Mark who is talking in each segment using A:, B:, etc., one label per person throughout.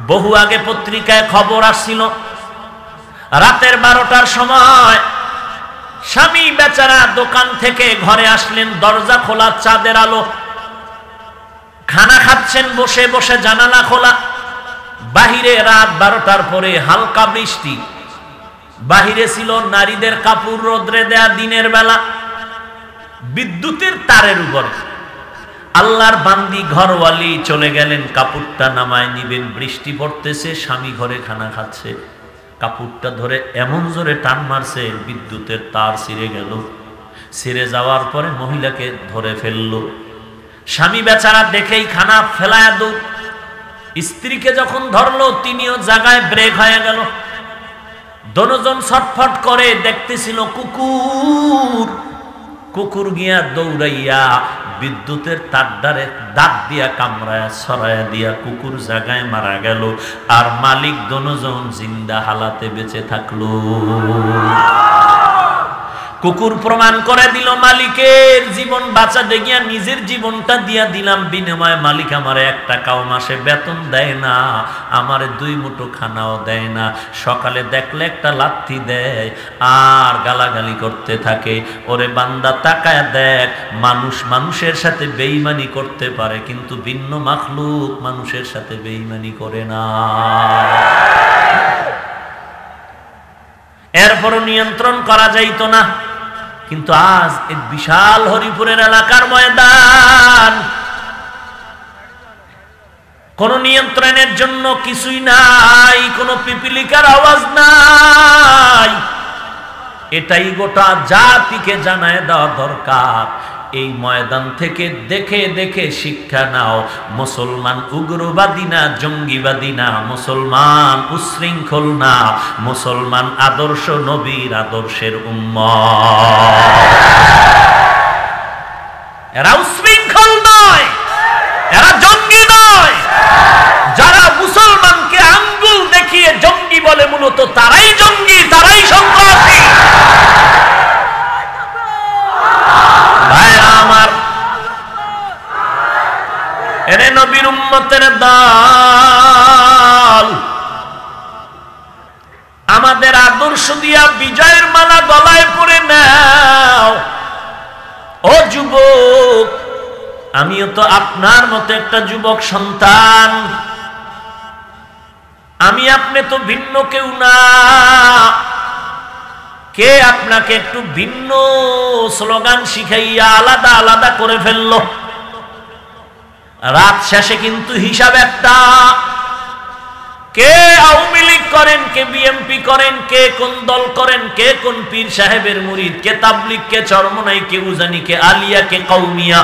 A: বহু আগে পত্রিকায় খবর আসছিল, রাতের 12টার সময় স্বামী বেচারা দোকান থেকে ঘরে আসলেন, দরজা খোলা, চাঁদের আলো, খানা খাচ্ছেন বসে বসে, জানালা খোলা। বাহিরে রাত 12টার পরে হালকা বৃষ্টি, বাহিরে ছিল নারীদের কাপড় রোদ্রে দেয়া দিনের বেলা, বিদ্যুতের তারের উপরে। আল্লাহর বান্দি ঘরওয়ালি চলে গেলেন, কাপড়টা নামায় নিবেন, বৃষ্টি পড়তেছে, স্বামী ঘরে খানা খাচ্ছে, কাপড়টা ধরে এমন জোরে টান মারছে বিদ্যুতের তার ছিঁড়ে গেল। ছিঁড়ে যাওয়ার পরে মহিলাকে ধরে ফেললো। স্বামী বেচারা দেখেই খানা ফেলায় দৌড়। স্ত্রীকে যখন ধরলো তিনিও জায়গায় ব্রেক হয়ে গেল। দোনোজন ছটফট করে দেখতেছিল কুকুর। কুকুর গিয়া দৌড়াইয়া বিদ্যুতের তারডারে দাঁত দিয়া কামড়ায়া ছড়ায়া দিয়া কুকুর জায়গায় মারা গেল, আর মালিক দোনোজন জিন্দা হালাতে বেঁচে থাকলো। কুকুর প্রমাণ করে দিল মালিকের জীবন বাঁচাতে গিয়া নিজের জীবনটা দিয়া দিলাম, বিনিময়ে মালিক আমারে 1 টাকাও মাসে বেতন দেয় না, আমারে 2 মুঠো খানাও দেয় না। সকালে দেখলে একটা লাথি দেয় আর গালাগালি করতে থাকে। ওরে বান্দা, তাকায় দেখ, মানুষ মানুষের সাথে বেঈমানি করতে পারে, কিন্তু ভিন্ন মাখলুক মানুষের সাথে বেঈমানি করে না। এরপরও নিয়ন্ত্রণ করা যাইত না, কিন্তু আজ এক বিশাল হরিপুরের এলাকার ময়দান, কোন নিয়ন্ত্রণের জন্য কিছুই নাই, কোন পিপিলিকার আওয়াজ নাই। এটাই গোটা জাতিকে জানায় দেওয়া দরকার। এই ময়দান থেকে দেখে দেখে শিক্ষা নাও, মুসলমান উগ্রবাদী না, জঙ্গিবাদী না, মুসলমান উশৃঙ্খল না, মুসলমান আদর্শ নবীর আদর্শের উম্মত। এরা উশৃঙ্খল নয়, এরা জঙ্গি নয়। যারা মুসলমানকে আঙ্গুল দেখিয়ে জঙ্গি বলে, মূলত তারাই জঙ্গি, তারাই সন্ত্রাসী। আমার এরে নবীর উম্মতের দল, আমাদের আদর্শ দিয়া বিজয়ের মালা গলায় পরে নাও। ও যুবক, আমিও তো আপনার মতো একটা যুবক সন্তান, আমি আপনি তো ভিন্ন কেউ না। কে আপনাকে একটু ভিন্ন স্লোগান শিখাইয়া আলাদা আলাদা করে ফেললো? রাত শেষে কিন্তু হিসাব একটা। কে আওয়ামী লীগ করেন, কে বিএমপি করেন, কে কোন দল করেন, কে কোন পীর সাহেবের মুরিদ, কে তাবলিগ, কে চরমনাই, কে উজানি, কে আলিয়া, কে কওমিয়া,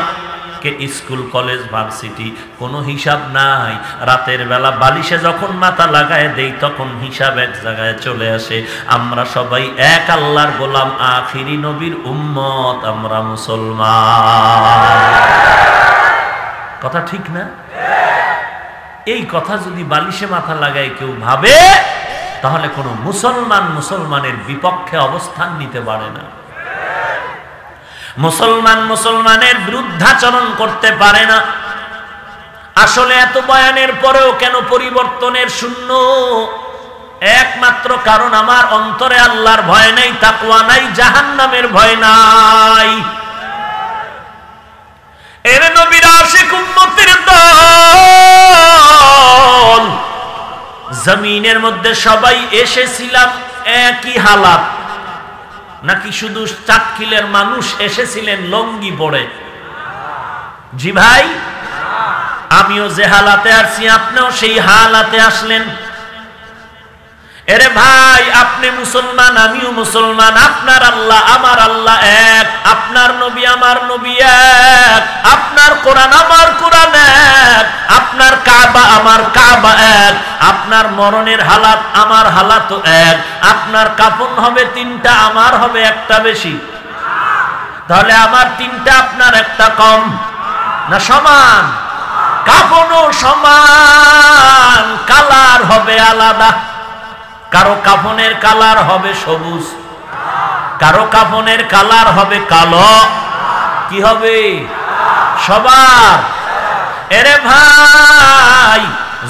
A: কে স্কুল কলেজ ভার্সিটি, কোনো হিসাব নাই। রাতের বেলা বালিশে যখন মাথা লাগায় দেই তখন হিসাব এক জায়গায় চলে আসে। আমরা সবাই এক আল্লাহর গোলাম, আখিরি নবীর উম্মত, আমরা মুসলমান। কথা ঠিক না? এই কথা যদি বালিশে মাথা লাগায় কেউ ভাবে, তাহলে কোনো মুসলমান মুসলমানের বিপক্ষে অবস্থান নিতে পারে না। মুসলমান মুসলমানের বিরুদ্ধাচরণ করতে পারে না। আসলে এত বয়ানের পরেও কেন পরিবর্তনের শূন্য? একমাত্র কারণ আমার অন্তরে আল্লাহর ভয় নাই, তাকওয়া নাই, জাহান্নামের ভয় নাই। এর নবীর আশিক উম্মতের দল, জমিনের মধ্যে সবাই এসেছিলাম একই হালাত, নাকি শুধু চাটখিলের মানুষ এসেছিলেন লঙ্গি পড়ে? জি ভাই, আমিও যে হালাতে আসছি আপনিও সেই হালাতে আসলেন। এরে ভাই, আপনি মুসলমান, আমিও মুসলমান, আপনার আল্লাহ আমার আল্লাহ এক, আপনার নবী আমার নবী এক, আপনার কোরআন আমার কোরআন এক, আপনার কাবা আমার কাবা এক, আপনার মরণের হালাত আমার হালাত এক, আপনার কাফন হবে 3টা, আমার হবে 1টা বেশি। তাহলে আমার 3টা, আপনার 1টা কম না সমান? কাফনও সমান, কালার হবে আলাদা। কারো কাফনের কালার হবে সবুজ, কারো কাফনের কালার হবে কালো। কি হবে? সবার। এরে ভাই,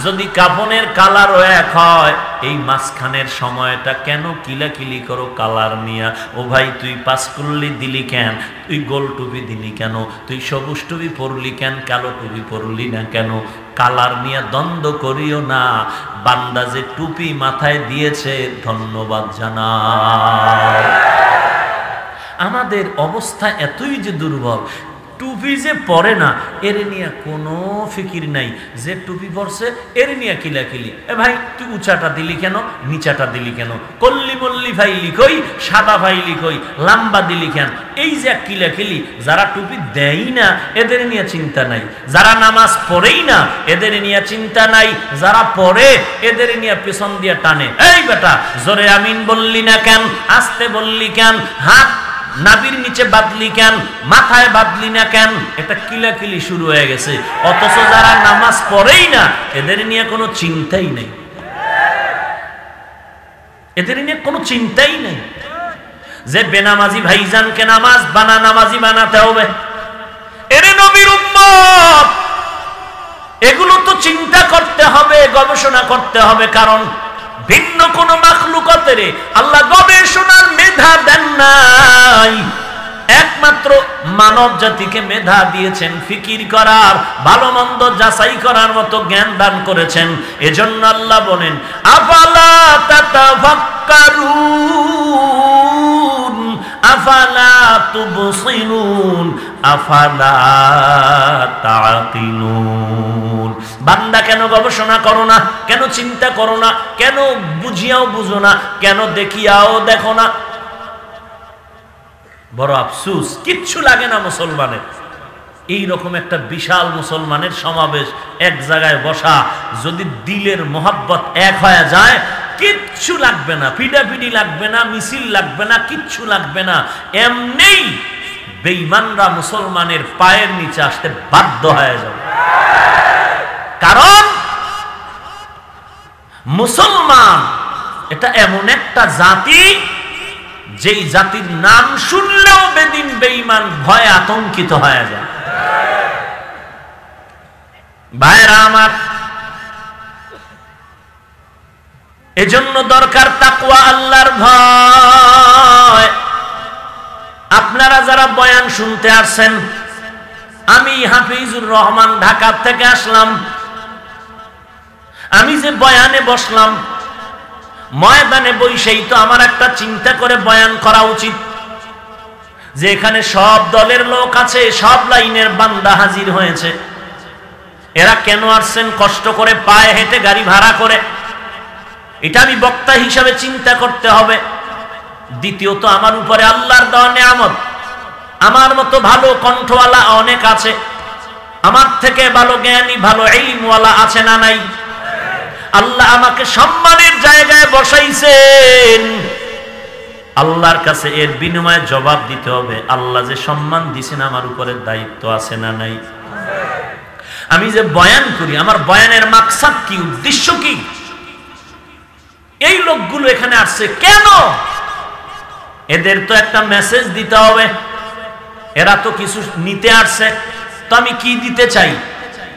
A: যদি কাফনের কালারও এক হয়, এই মাঝখানের সময়টা কেন কিলাকিলি করো কালার নিয়া? ও ভাই, তুই পাঁচকুল্লি দিলি কেন? তুই গোল টুপি দিলি কেন? তুই সবুজ টুপি পরলি কেন? কালো টুপি পরলি না কেন? কালার নিয়ে দ্বন্দ্ব করিও না। বান্দা যে টুপি মাথায় দিয়েছে, ধন্যবাদ জানাও। আমাদের অবস্থা এতই যে দুর্বল, টুপি যে পরে না এর নিয়ে কোনো ফিকির নাই, যে টুপি পরছে এর নিয়ে কিলাকিলি। এ ভাই, তুই উঁচাটা দিলি কেন? নিচাটা দিলি কেন? কল্লি মল্লি ফাইলি কই, সাদা ফাইলি কই, লাম্বা দিলি কেন? এই যে কিলাকিলি। যারা টুপি দেয় না এদের নিয়ে চিন্তা নাই, যারা নামাজ পড়েই না এদের নিয়ে চিন্তা নাই, যারা পড়ে এদের নিয়ে পেছন দিয়ে টানে। এই বেটা, জোরে আমিন বললি না কেন? আস্তে বললি কেন? হাত নাবির নিচে বাঁধলি কেন? মাথায় বাঁধলি না কেন? এটা কিলাকিলি শুরু হয়ে গেছে। অথচ যারা নামাজ পড়েই না এদের নিয়ে কোনো চিন্তাই নেই, এদের নিয়ে কোনো চিন্তাই নেই যে বেনামাজি ভাইজানকে নামাজি বানাতে হবে। এরে নবীর উম্মত, এগুলো তো চিন্তা করতে হবে, গবেষণা করতে হবে। কারণ ভিন্ন কোন মাখলুকাতের আল্লাহ গবেষণার মেধা দেন নাই, একমাত্র মানব জাতিকে মেধা দিয়েছেন, ফিকির করার, ভালো মন্দ যাচাই করার মতো জ্ঞান দান করেছেন। এজন্য আল্লাহ বলেন, আফালা তাতাফাক্কারুন আফালা তুবসিরুন আফালা তাকিলুন। বান্দা, কেন গবেষণা করো না? কেন চিন্তা করো না? কেন বুঝিয়াও বুঝো না? কেন দেখিয়াও দেখো না? বড় আফসুস, কিচ্ছু লাগে না মুসলমানের। এইরকম একটা বিশাল মুসলমানের সমাবেশ, এক জায়গায় বসা, যদি দিলের মোহাব্বত এক হয়ে যায়, কিচ্ছু লাগবে না, পিটাপিটি লাগবে না, মিছিল লাগবে না, কিচ্ছু লাগবে না। এমনি বেঈমানরা মুসলমানের পায়ের নিচে আসতে বাধ্য হয়ে যাবে। কারণ মুসলমান এটা এমন একটা জাতি, যেই জাতির নাম শুনলেও বেদিন বেঈমান ভয়ে আতঙ্কিত হয়ে যায়। ভাইরা আমার, এজন্য দরকার তাকওয়া, আল্লাহর ভয়। আপনারা যারা বয়ান শুনতে আসছেন, আমি হাফিজুর রহমান ঢাকা থেকে আসলাম, আমি যে বয়ানে বসলাম, ময়দানে বসেই তো আমার একটা চিন্তা করে বয়ান করা উচিত যে এখানে সব দলের লোক আছে, সব লাইনের বান্দা হাজির হয়েছে। এরা কেন আসছেন? কষ্ট করে, পায়ে হেঁটে, গাড়ি ভাড়া করে। এটা আমি বক্তা হিসাবে চিন্তা করতে হবে। দ্বিতীয়ত, আমার উপরে আল্লাহর দেওয়া নিয়ামত, আমার মতো ভালো কণ্ঠওয়ালা অনেক আছে, আমার থেকে ভালো জ্ঞানী, ভালো ইলমওয়ালা আছে না নাই? আল্লাহ আমাকে সম্মানের জায়গায় বসাইছেন, আল্লাহর কাছে এর বিনিময়ে জবাব দিতে হবে। আল্লাহ যে সম্মান দিছেন, আমার উপরে দায়িত্ব আছে না নাই? আমি যে বয়ান করি, আমার বয়ানের মাকসাদ কি, উদ্দেশ্য কি? এই লোকগুলো এখানে আসছে কেন? এদের তো একটা মেসেজ দিতে হবে। এরা তো কিছু নিতে আসছে, তো আমি কি দিতে চাই?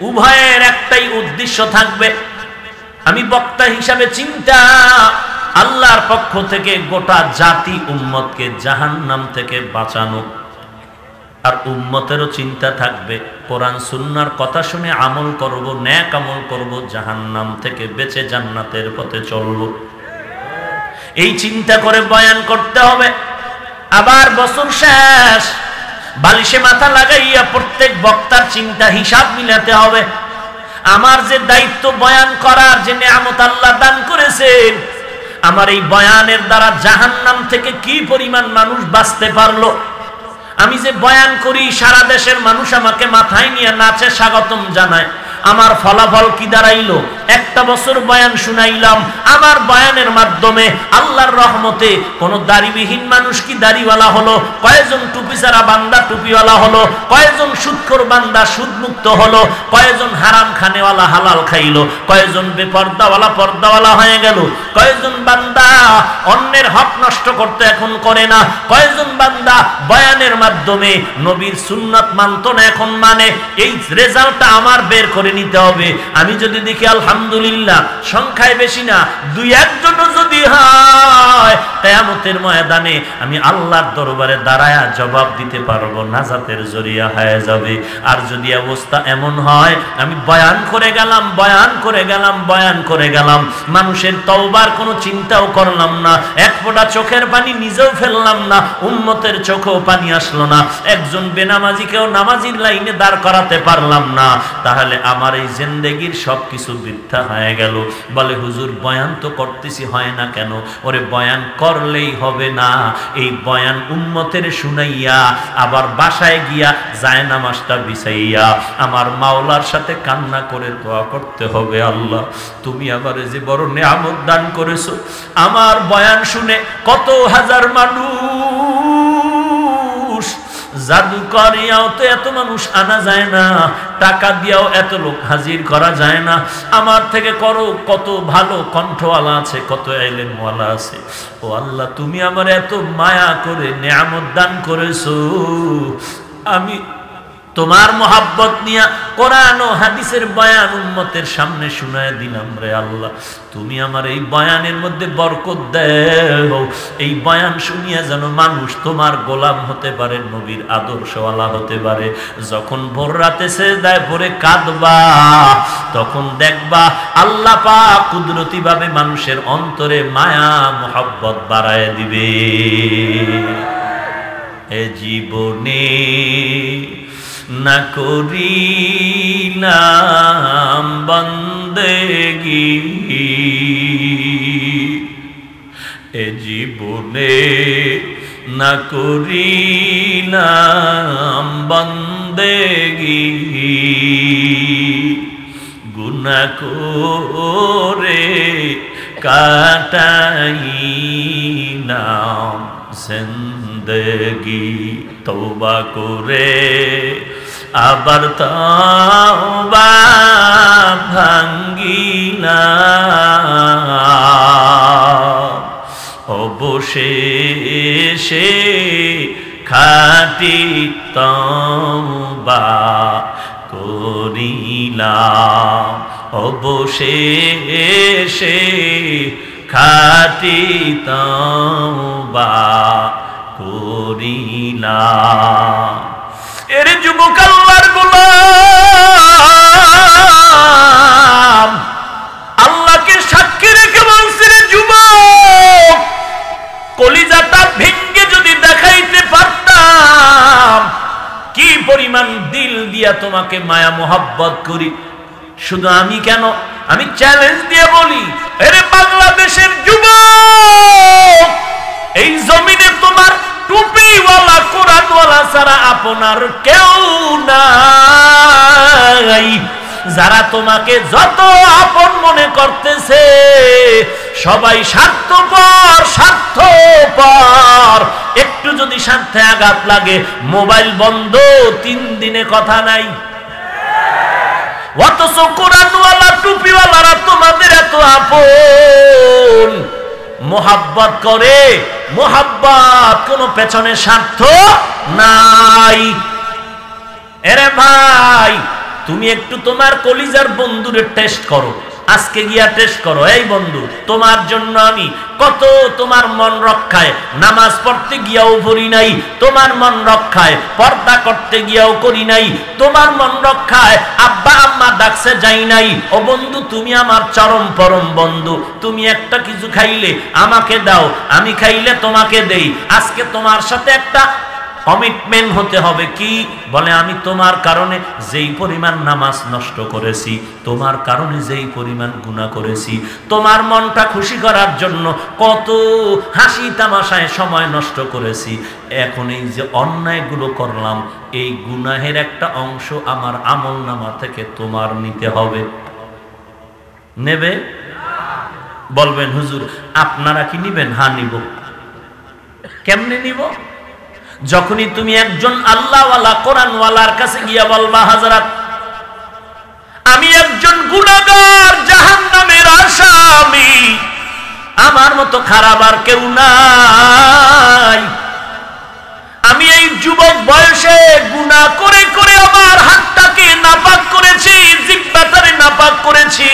A: উভয়ের একটাই উদ্দেশ্য থাকবে। আমি বক্তা হিসাবে চিন্তা, আল্লাহর পক্ষ থেকে গোটা জাতি উম্মতকে জাহান্নাম থেকে বাঁচানো, আর উম্মতেরও চিন্তা থাকবে কোরআন সুন্নাহর কথা শুনে আমল করব, নেক আমল করব, জাহান্নাম থেকে বেঁচে জান্নাতের পথে চলব। এই চিন্তা করে বয়ান করতে হবে। আবার বছর শেষ, বালিশে মাথা লাগাইয়া প্রত্যেক বক্তার চিন্তা হিসাব মিলাতে হবে। আমার যে দায়িত্ব বয়ান করার, যে নিয়ামত আল্লাহ দান করেছেন, আমার এই বয়ানের দ্বারা জাহান্নাম থেকে কি পরিমাণ মানুষ বাঁচতে পারলো। আমি যে বয়ান করি, সারা দেশের মানুষ আমাকে মাথায় নিয়ে নাচে, স্বাগতম জানায়। আমার ফলাফল কি দাঁড়াইলো? একটা বছর বয়ান শুনাইলাম, আমার বয়ানের মাধ্যমে আল্লাহর রহমতে কোন দাড়িবিহীন মানুষ কি দাড়িওয়ালা হলো, কয়েকজন টুপি ছাড়া বান্দা টুপিওয়ালা হলো, কয়েকজন সুদখোর বান্দা সুদমুক্ত হলো, কয়েকজন হারাম খানেওয়ালা হালাল খাইলো, কয়েকজন বেপর্দাওয়ালা পর্দাওয়ালা হয়ে গেল, কয়েকজন বান্দা অন্যের হক নষ্ট করতে এখন করে না, কয়েকজন বান্দা বয়ানের মাধ্যমে নবীর সুন্নাত মানত না, এখন মানে। এই রেজাল্টটা আমার বের করে নিতে হবে। আমি যদি দেখি আলহামদুলিল্লাহ আলহামদুলিল্লাহ সংখ্যায় বেশি না, 2-1 জন যদি হয় কিয়ামতের ময়দানে আমি আল্লাহর দরবারে দাঁড়ায়া জবাব দিতে পারবো, নাজাতের জরিয়া হয়ে যাবে। আর যদি অবস্থা এমন হয় আমি বয়ান করে গেলাম, মানুষের তওবার কোনো চিন্তাও করলাম না, এক ফোঁটা চোখের পানি নিজেও ফেললাম না, উম্মতের চোখেও পানি আসলো না, একজন বেনামাজিকেও নামাজির লাইনে দাঁড় করাতে পারলাম না, তাহলে আমার এই জিন্দেগির সবকিছু বৃথা হয়ে গেল। বলে হুজুর বয়ান তো করতেছি, হয় না কেন? ওরে বয়ান করলেই হবে না, এই বয়ান উম্মতের শুনাইয়া আবার বাসায় গিয়া জায়নামাজটা বিছাইয়া আমার মাওলার সাথে কান্না করে দোয়া করতে হবে, আল্লাহ তুমি আমারে যে বড় নিয়ামত দান করেছো। আমার বয়ান শুনে কত হাজার মানুষ, জাদুকরিয়াও তো এত মানুষ আনা যায় না, টাকা দিয়াও এত লোক হাজির করা যায় না, আমার থেকে করো কত ভালো কণ্ঠওয়ালা আছে, কত ইলমওয়ালা আছে। ও আল্লাহ তুমি আমার এত মায়া করে নিয়ামত দান করেছো, আমি তোমার মোহাব্বত নিয়া কোরআন ও হাদিসের বয়ান উম্মতের সামনে শুনায় দিলাম রে আল্লাহ, তুমি আমার এই বয়ানের মধ্যে বরকত দাও, এই বয়ান শুনিয়া যেন মানুষ তোমার গোলাম হতে পারে, নবীর আদর্শওয়ালা হতে পারে। যখন ভোর রাতে সেজদায় পড়ে কাঁদবা তখন দেখবা আল্লাহ পাক কুদরতি ভাবে মানুষের অন্তরে মায়া মোহাব্বত বাড়ায় দিবে। এ জীবনে না করিলাম বন্দেগি, এ জীবনে না করিলাম বন্দেগি, গুনাহ করে কাটাইলাম জিন্দেগি, তওবা করে আবার তওবা ভাঙ্গিলাম, অবশেষে খাঁটি তওবা করিলাম, অবশেষে খাঁটি তওবা করিলাম। এর যুবক আল্লাহর গোলাম, আল্লাহকে সাক্ষী রেখে বলছে রে যুবক, কলিজাটা ভেঙ্গে যদি দেখাইতে পারতাম কি পরিমাণ দিল দিয়া তোমাকে মায়া মোহাব্বত করি। শুধু আমি কেন, আমি চ্যালেঞ্জ দিয়ে বলি, এরে বাংলাদেশের যুবক, এই জমিনে তোমার টুপিওয়ালা কোরআনওয়ালা ছাড়া আপনার কেউ নাই। যারা তোমাকে যত আপন মনে করতেছে সবাই স্বার্থপর। একটু যদি স্বার্থে আঘাত লাগে মোবাইল বন্ধ, 3 দিনে কথা নাই। অথচ কোরআনওয়ালা টুপিওয়ালারা তোমাদের এত আপন, মোহাব্বত করে, মোহাব্বত কোনো পেছনে স্বার্থ নাই। এরে ভাই, তুমি একটু তোমার কলিজার বন্ধুরে টেস্ট করো, আজকে গিয়া টেস্ট করো। এই বন্ধু, তোমার জন্য আমি কত তোমার মন রক্ষায় নামাজ পড়তে গিয়াও পড়ি নাই, তোমার মন রক্ষায় পর্দা করতে গিয়াও করি নাই, তোমার মন রক্ষায় আব্বা আম্মা ডাকছে যাই নাই। ও বন্ধু, তুমি আমার চরম পরম বন্ধু, তুমি একটা কিছু খাইলে আমাকে দাও, আমি খাইলে তোমাকে দেই। আজকে তোমার সাথে একটা কমিটমেন্ট হতে হবে। কি বলে? আমি তোমার কারণে যেই পরিমাণ নামাজ নষ্ট করেছি, তোমার কারণে যেই পরিমাণ গুনাহ করেছি, তোমার মনটা খুশি করার জন্য কত হাসি তামাশায় সময় নষ্ট করেছি, এখন এই যে অন্যায়গুলো করলাম, এই গুনাহের একটা অংশ আমার আমলনামা থেকে তোমার নিতে হবে। নেবে? বলবেন হুজুর আপনারা কি নিবেন? হ্যাঁ নিব। কেমনে নিব? যখনই তুমি একজন আল্লাহওয়ালা কোরআনওয়ালার কাছে গিয়া বলবা, হযরত আমি একজন গুনাহগার, জাহান্নামের আসামি, আমার মতো খারাপ আর কেউ নাই, আমি এই যুবক বয়সে গুনাহ করে করে আমার হাতটাকে নাপাক করেছি, জিহ্বাটারে নাপাক করেছি,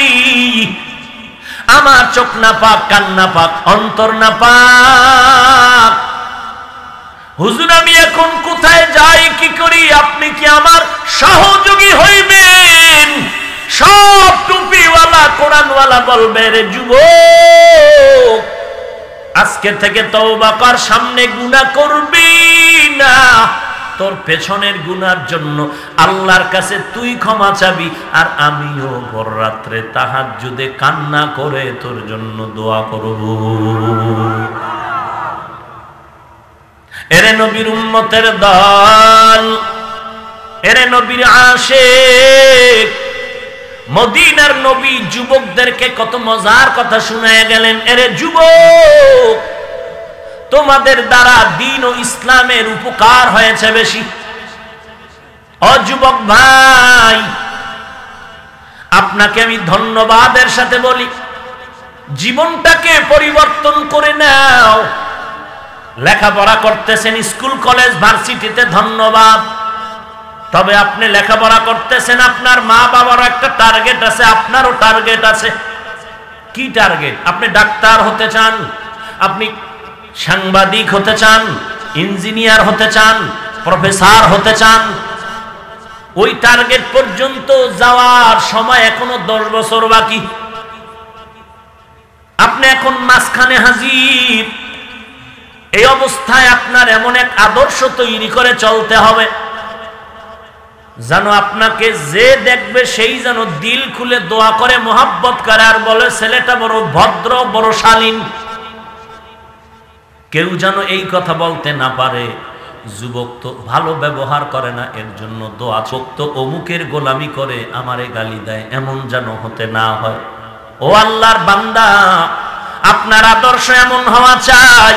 A: আমার চোখ নাপাক, কান নাপাক, অন্তর নাপাক। হুজুর আমি এখন কোথায় যাই, কি করি? আপনি কি আমার সহযোগী হইবেন? সব টুপিওয়ালা কোরআনওয়ালা বলবে, রে যুবক আজকে থেকে তওবা কর, সামনে গুনাহ করবি না। তোর পেছনের গুনার জন্য আল্লাহর কাছে তুই ক্ষমা চাবি, আর আমিও ভোর রাত্রে তাহাজ্জুদে কান্না করে তোর জন্য দোয়া করব। এরে নবীর উম্মতের দল, এরে নবীর আশিক, মদিনার নবী যুবকদেরকে কত মজার কথা শুনায় গেলেন। এরে যুবক, তোমাদের দ্বারা দ্বীন ও ইসলামের উপকার হয়েছে বেশি। ও যুবক ভাই, আপনাকে আমি ধন্যবাদের সাথে বলি, জীবনটাকে পরিবর্তন করে নাও। লেখাপড়া করতেছেন স্কুল কলেজ ভার্সিটিতে, ধন্যবাদ। তবে আপনি লেখাপড়া করতেছেন, আপনার মা বাবার একটা টার্গেট আছে, আপনারও টার্গেট আছে। কি টার্গেট? আপনি ডাক্তার হতে চান, আপনি সাংবাদিক হতে চান, ইঞ্জিনিয়ার হতে চান, প্রফেসর হতে চান। ওই টার্গেট পর্যন্ত যাওয়ার সময় এখনো 10 বছর বাকি। আপনি এখন মাঝখানে হাজির। এই অবস্থায় আপনার এমন এক আদর্শ তৈরি করে চলতে হবে যেন আপনাকে যে দেখবে সেই যেন দিল খুলে দোয়া করে, মোহাব্বত করে, আর বলে ছেলেটা বড় ভদ্র, বড় শালীন। কেউ যেন এই কথা বলতে না পারে, যুবক তো ভালো ব্যবহার করে না, এর জন্য দোয়া। চোখ তো অমুকের গোলামি করে, আমারে গালি দেয়, এমন যেন হতে না হয়। ও আল্লাহর বান্দা, আপনার আদর্শ এমন হওয়া চাই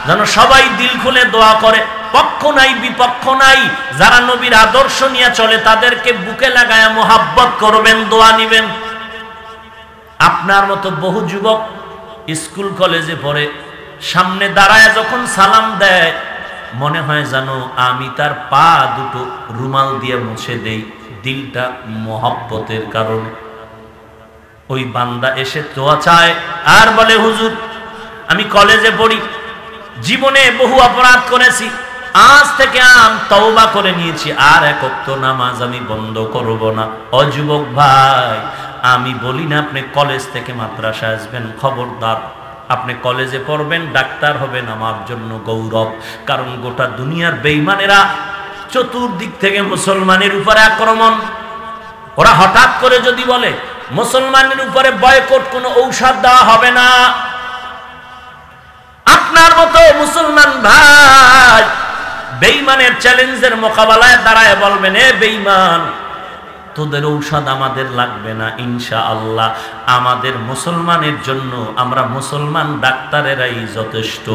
A: যেন সবাই দিল খুলে দোয়া করে, পক্ষ নাই বিপক্ষ নাই। যারা নবীর আদর্শ নিয়ে চলে তাদেরকে বুকে লাগায় মোহাব্বত করবেন, দোয়া নিবেন। আপনার মতো বহু যুবক স্কুল কলেজে পড়ে, সামনে দাঁড়ায় যখন সালাম দেয়, মনে হয় যেন আমি তার পা দুটো রুমাল দিয়ে মুছে দেই, দিলটা মোহাব্বতের কারণে। ওই বান্দা এসে দোয়া চায় আর বলে, হুজুর আমি কলেজে পড়ি, জীবনে বহু অপরাধ করেছি, আজ থেকে আমি তওবা করে নিয়েছি, আর এক ওয়াক্ত নামাজ আমি বন্ধ করব না। ও যুবক ভাই, আমি বলি না আপনি কলেজ থেকে মাদ্রাসায় আসবেন, খবরদার। আপনি কলেজে পড়বেন, ডাক্তার হবেন, আমার জন্য গৌরব। কারণ গোটা দুনিয়ার বেঈমানেরা চতুর্দিক থেকে মুসলমানের উপরে আক্রমণ। ওরা হঠাৎ করে যদি বলে মুসলমানের উপরে বয়কট, কোনো ঔষধ দেওয়া হবে না। আপনার মতো মুসলমান ভাই বেঈমানের চ্যালেঞ্জের মোকাবেলায় দাঁড়ায় বলবেন, এ বেঈমান, তোদের ঔষধ আমাদের লাগবে না, ইনশাআল্লাহ আমাদের মুসলমানের জন্য আমরা মুসলমান ডাক্তারেরাই যথেষ্ট।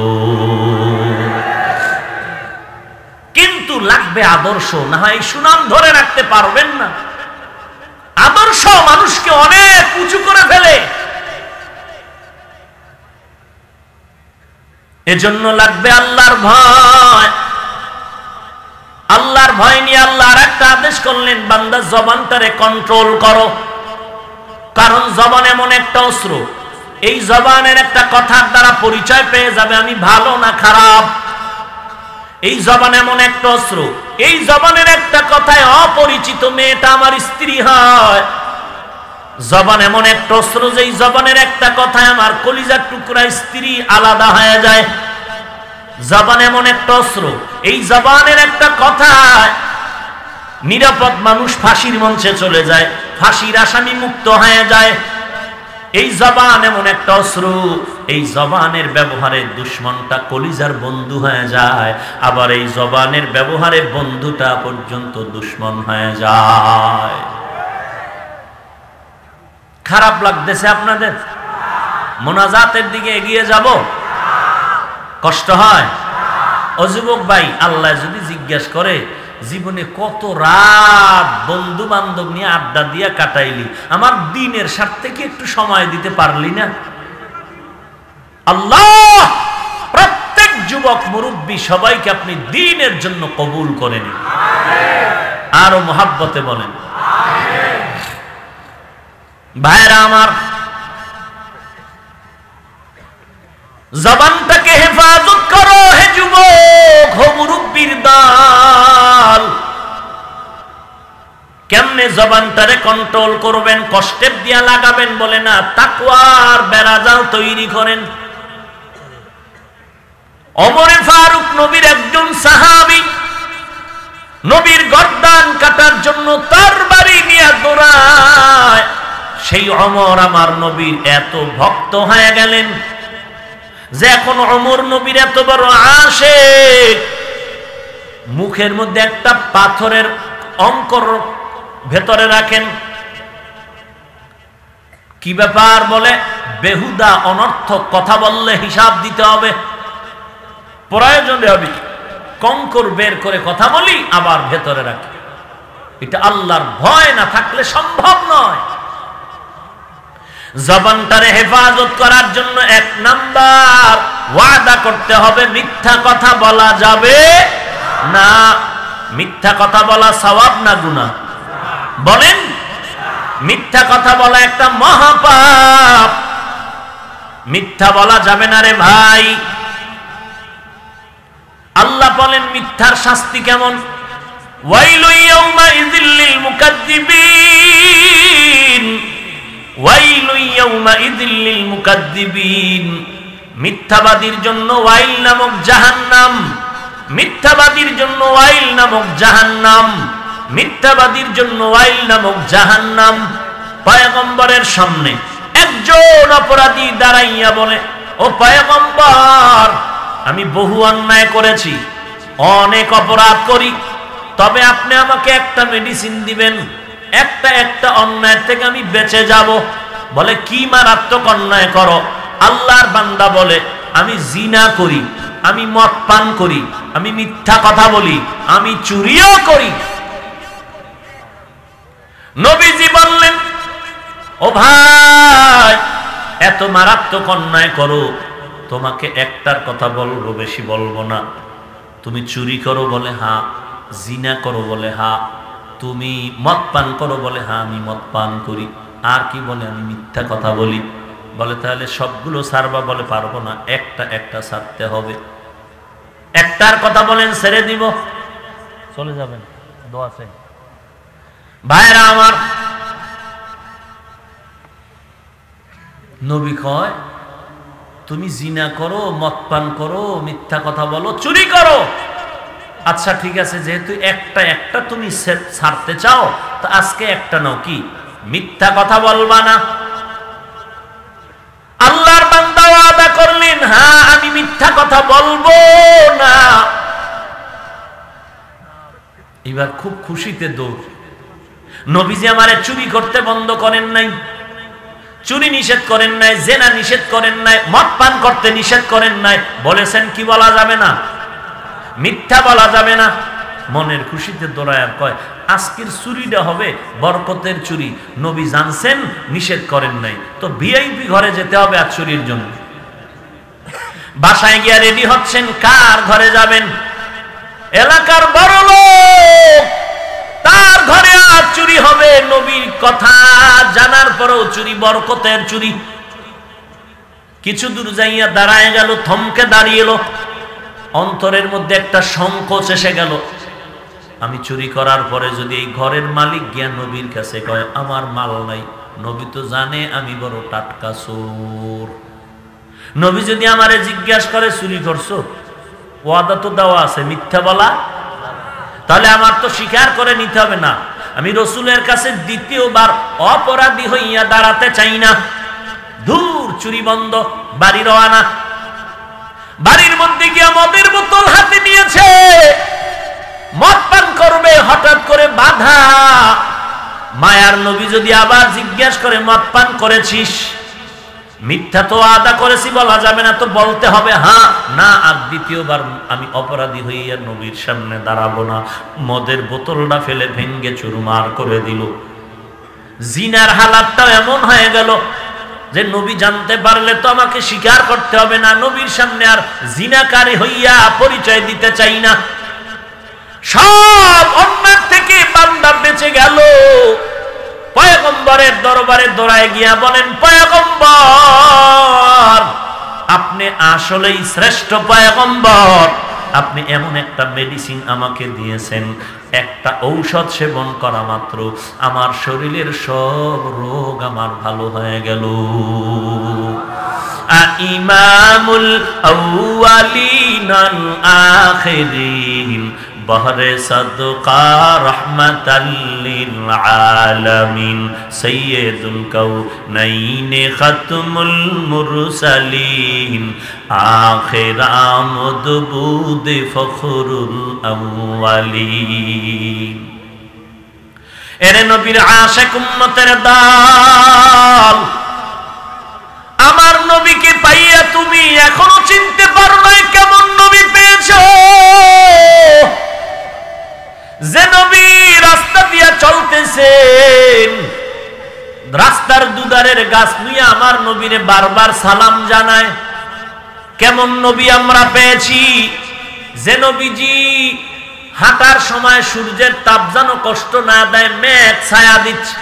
A: কিন্তু লাগবে আদর্শ, না হয় সুনাম ধরে রাখতে পারবেন না। আদর্শ মানুষকে অনেক উঁচু করে ফেলে। এজন্য লাগবে আল্লাহর ভয়। আল্লাহর ভয় নিয়ে আল্লাহ আর একটা আদেশ করলেন, বান্দা জবানটারে কন্ট্রোল করো। কারণ জবান এমন একটা অস্ত্র, এই জবানের একটা কথার দ্বারা পরিচয় পেয়ে যাবে আমি ভালো না খারাপ। এই জবান এমন একটা অস্ত্র, এই জবানের একটা কথায় অপরিচিত মেয়েটা আমার স্ত্রী হয়। জবান এমন একটা অস্ত্র, যে এই জবানের একটা কথায় আমার কলিজার টুকরা স্ত্রী আলাদা হয়ে যায়। জবান এমন একটা অস্ত্র, এই জবানের একটা কথায় নিরাপদ মানুষ ফাঁসির মঞ্চে চলে যায়, ফাঁসির আসামি মুক্ত হয়ে যায়। এই জবান এমন একটা অস্ত্র, এই জবানের ব্যবহারে দুশমনটা কলিজার বন্ধু হয়ে যায়, আবার এই জবানের ব্যবহারে বন্ধুটা পর্যন্ত দুশমন হয়ে যায়। খারাপ লাগতেছে আপনাদের? মোনাজাতের দিকে এগিয়ে যাব? কষ্ট হয়? ও যুবক ভাই, আল্লাহ যদি জিজ্ঞাসা করে জীবনে কত রাত বন্ধু বান্ধব নিয়ে আড্ডা দিয়া কাটাইলি, আমার দিনের স্বার্থে কি একটু সময় দিতে পারলি না? আল্লাহ প্রত্যেক যুবক মুরব্বী সবাইকে আপনি দ্বীনের জন্য কবুল করে নিন। আরো মোহাব্বতে বলেন ভাইরা আমার, জবানটাকে হেফাজত করো হে যুবক, হো মুরব্বীর দল। কেমনে জবানটারে কন্ট্রোল করবেন? কষ্টের দিয়া লাগাবেন বলে না, তাকওয়ার বেড়াজাল তৈরি করেন। ওমরে ফারুক নবীর একজন সাহাবী, নবীর গর্দান কাটার জন্য তরবারি নিয়ে দৌড়ায়। সেই ওমর আমার নবীর এত ভক্ত হয়ে গেলেন যে এখন ওমর নবীর এত বড় আশিক, মুখের মধ্যে একটা পাথরের অঙ্কর ভেতরে রাখেন। কি ব্যাপার? বলে বেহুদা অনর্থক কথা বললে হিসাব দিতে হবে, প্রয়োজনে হবে কঙ্কর বের করে কথা বলি আবার ভেতরে রাখি। এটা আল্লাহর ভয় না থাকলে সম্ভব নয়। জবানটারে হেফাজত করার জন্য এক নাম্বার ওয়াদা করতে হবে, মিথ্যা কথা বলা যাবে না। মিথ্যা কথা বলা সওয়াব না গুনাহ? বলেন, মিথ্যা কথা বলা একটা মহাপাপ, মিথ্যা বলা যাবে না রে ভাই। আল্লাহ বলেন মিথ্যার শাস্তি কেমন? ওয়াইলু ইয়াউমাইযিল লিল মুকাদ্দিবিন, ওয়াইলু ইয়াউমাইযিল লিল মুকাদ্দিবিন। মিথ্যাবাদীর জন্য ওয়াইল নামক জাহান্নাম, মিথ্যাবাদীর জন্য ওয়াইল নামক জাহান্নাম, মিথ্যাবাদীর জন্য ওয়াইল নামক জাহান্নাম। পয়গম্বরের সামনে একজন অপরাধী দাঁড়াইয়া বলে, ও পয়গম্বর, আমি বহু অন্যায় করেছি, অনেক অপরাধ করি, তবে আপনি আমাকে একটা মেডিসিন দিবেন, একটা অন্যায় থেকে আমি বেঁচে যাব। বলে কি মারাত্মক অন্যায় করো? আল্লাহর বান্দা বলে আমি জিনা করি, আমি মদ পান করি, আমি মিথ্যা কথা বলি, আমি চুরিও করি। নবীজি বললেন, ও ভাই, এত মারাত্মক অন্যায় করো, তোমাকে একটার কথা বলবো, বেশি বলবো না। তুমি চুরি করো? বলে হ্যাঁ। জিনা করো? বলে হ্যাঁ। তুমি মদ পান করো? বলে হ্যাঁ, আমি মদ পান করি। আর কি? বলে আমি মিথ্যা কথা বলি। বলে তাহলে সবগুলো ছাড়বা? বলে পারবো না, একটা ছাড়তে হবে। একটার কথা বলেন ছেড়ে দিব, চলে যাবেন, দোয়া চাই। ভাইরা আমার, নবী কয় তুমি জিনা করো, মদ পান করো, মিথ্যা কথা বলো, চুরি করো, আচ্ছা ঠিক আছে, যেহেতু একটা তুমি ছাড়তে চাও, তো আজকে একটা নাও। কি? মিথ্যা কথা বলবা না। আল্লাহর বান্দা ওয়াদা করলেন, হ্যাঁ আমি মিথ্যা কথা বলবো না। এবার খুব খুশিতে দৌড়। নবীজি আমারে চুরি করতে বন্ধ করেন নাই, চুরি নিষেধ করেন নাই, জেনা নিষেধ করেন নাই, মদ পান করতে নিষেধ করেন নাই। বলেছেন কি বলা যাবে না? মিথ্যা বলা যাবে না। মনের খুশিতে দৌড়ায় আর কয় আজকের চুরিটা হবে বরকতের চুরি। নবী জানছেন, নিষেধ করেন নাই, তো ভিআইপি ঘরে যেতে হবে আর চুরির জন্য। বাসায় গিয়া রেডি হচ্ছেন, কার ঘরে যাবেন? এলাকার বড় লোক, তার ঘরে আর চুরি হবে। নবীর কথা জানার পরেও চুরি, বরকতের চুরি। কিছু দূর যাইয়া দাঁড়ায় গেল, থমকে দাঁড়িয়ে এলো। অন্তরের মধ্যে একটা সংকোচ এসে গেল, আমি চুরি করার পরে যদি এই ঘরের মালিক গিয়া নবীর কাছে কয় আমার মাল নাই, নবী তো জানে আমি বড় টাটকা চোর। নবী যদি আমারে জিজ্ঞাসা করে চুরি করছো, ওয়াদা তো দেওয়া আছে, মিথ্যা বলা, তাহলে আমার তো স্বীকার করে নিতে হবে। না, আমি রসুলের কাছে দ্বিতীয়বার অপরাধী হইয়া দাঁড়াতে চাই না। ধুর, চুরি বন্ধ, বাড়ি রওয়ানা। বাড়ির মধ্যে গিয়া মদের বোতল হাতে নিয়েছে, মদ পান করবে, হঠাৎ করে বাধা। মায়ার নবী যদি আবার জিজ্ঞাসা করে মদ পান করেছিস? মিথ্যা তো আদা করেছি বলা যাবে না, তো বলতে হবে হ্যাঁ। না, আর দ্বিতীয়বার আমি অপরাধী হইয়া নবীর সামনে দাঁড়াবো না। মদের বোতলটা ফেলে ভেঙ্গে চুরমার করে দিল। জিনার হালাতটাও এমন হয়ে গেল যে নবী জানতে পারলে তো আমাকে স্বীকার করতে হবে না, নবীর সামনে আর জিনাকারী হইয়া পরিচয় দিতে চাই না। সব অন্যায় থেকে বান্দা বেঁচে গেল। পয়গম্বরের দরবারে দৌড়ায় গিয়া বলেন, পয়গম্বর আপনি আসলেই শ্রেষ্ঠ পয়গম্বর, আপনি এমন একটা মেডিসিন আমাকে দিয়েছেন, একটা ঔষধ সেবন করা মাত্র আমার শরীরের সব রোগ আমার ভালো হয়ে গেল। ইমামুল আউয়ালিন আল আখিরিন বহরে সদকা রহমাতাল লিল আলামিন সাইয়্যিদুল কাউনাইন খাতমুল মুরসালিন আখির আমদ বুদ ফখরুল আউয়ালিন। এরে নবীর আশিক উম্মতের দল, আমার নবীকে পাইয়া তুমি এখনো চিনতে পারো নাই কেমন নবী পেয়েছো? যে নবী রাস্তা দিয়া চলতেছেন, রাস্তার দুধারের গাছ নিয়ে আমার নবীরে বারবার সালাম জানায়, কেমন নবী আমরা পেয়েছি? যে নবীজি হাঁটার সময় সূর্যের তাপ যেন কষ্ট না দেয়, মেঘ ছায়া দিচ্ছে,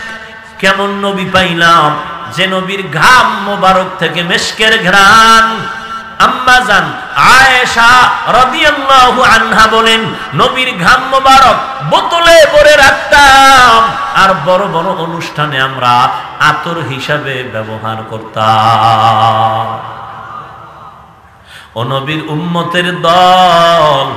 A: কেমন নবী পাইলাম? যে নবীর ঘাম মোবারক থেকে মেশকের ঘ্রাণ। আম্মা জান আয়েশা রাদিয়াল্লাহু আনহা বলেন, নবীর ঘাম মোবারক বোতলে ভরে রাখতাম, আর বড় বড় অনুষ্ঠানে আমরা আতর হিসাবে ব্যবহার করতাম। ও নবীর উম্মতের দল,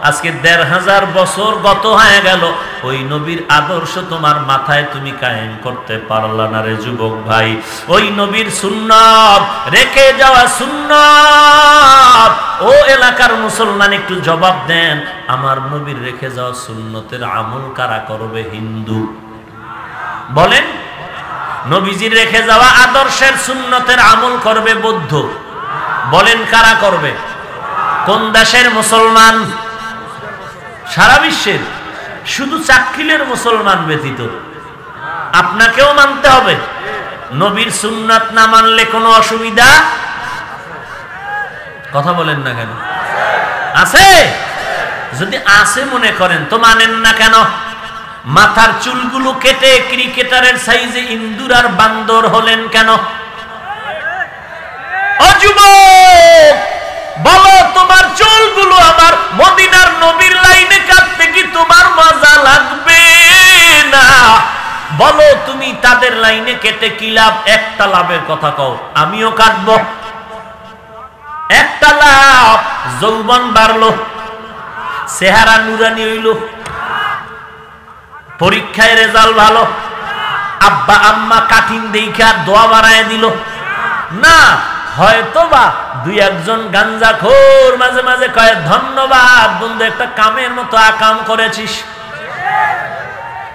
A: আজকে ১৫০০ বছর গত হয়ে গেল, ওই নবীর আদর্শ তোমার মাথায় তুমি কায়েম করতে পারলা না রে যুবক ভাই। ওই নবীর সুন্নাত, রেখে যাওয়া সুন্নাত, ও এলাকার মুসলমান একটু জবাব দেন, আমার নবীর রেখে যাওয়া সুন্নতের আমল কারা করবে? হিন্দু বলেন। নবীজির রেখে যাওয়া আদর্শের সুন্নতের আমল করবে বৌদ্ধ বলেন, কারা করবে? কোন দেশের মুসলমান? সারা বিশ্বের, শুধু চাক্কিলের মুসলমান ব্যতীত। আপনাকেও মানতে হবে। নবীর সুন্নাত না মানলে কোনো অসুবিধা? কথা বলেন না কেন? আছে? যদি আছে মনে করেন তো মানেন না কেন? মাথার চুলগুলো কেটে ক্রিকেটারের সাইজে ইন্দুর আর বান্দর হলেন কেন? ও যুবক, বলো তোমার চুলগুলো আমার মদিনার নবীর লাইনে কাটতে কি তোমার মজা লাগবে না? বলো তুমি তাদের লাইনে কেটে কি লাভ? একটা লাভের কথা কও, আমিও কাটবো। একটা লাভ, যৌবন বাড়লো, চেহারা নুরানি হইল, পরীক্ষায় রেজাল্ট ভালো, আব্বা আম্মা কাঠিন দেখা দোয়া বাড়ায় দিল না। হয়তোবা দুই একজন গাঞ্জাখোর মাঝে মাঝে কয়, ধন্যবাদ বন্ধু, একটা কামের মতো আকাম করেছিস।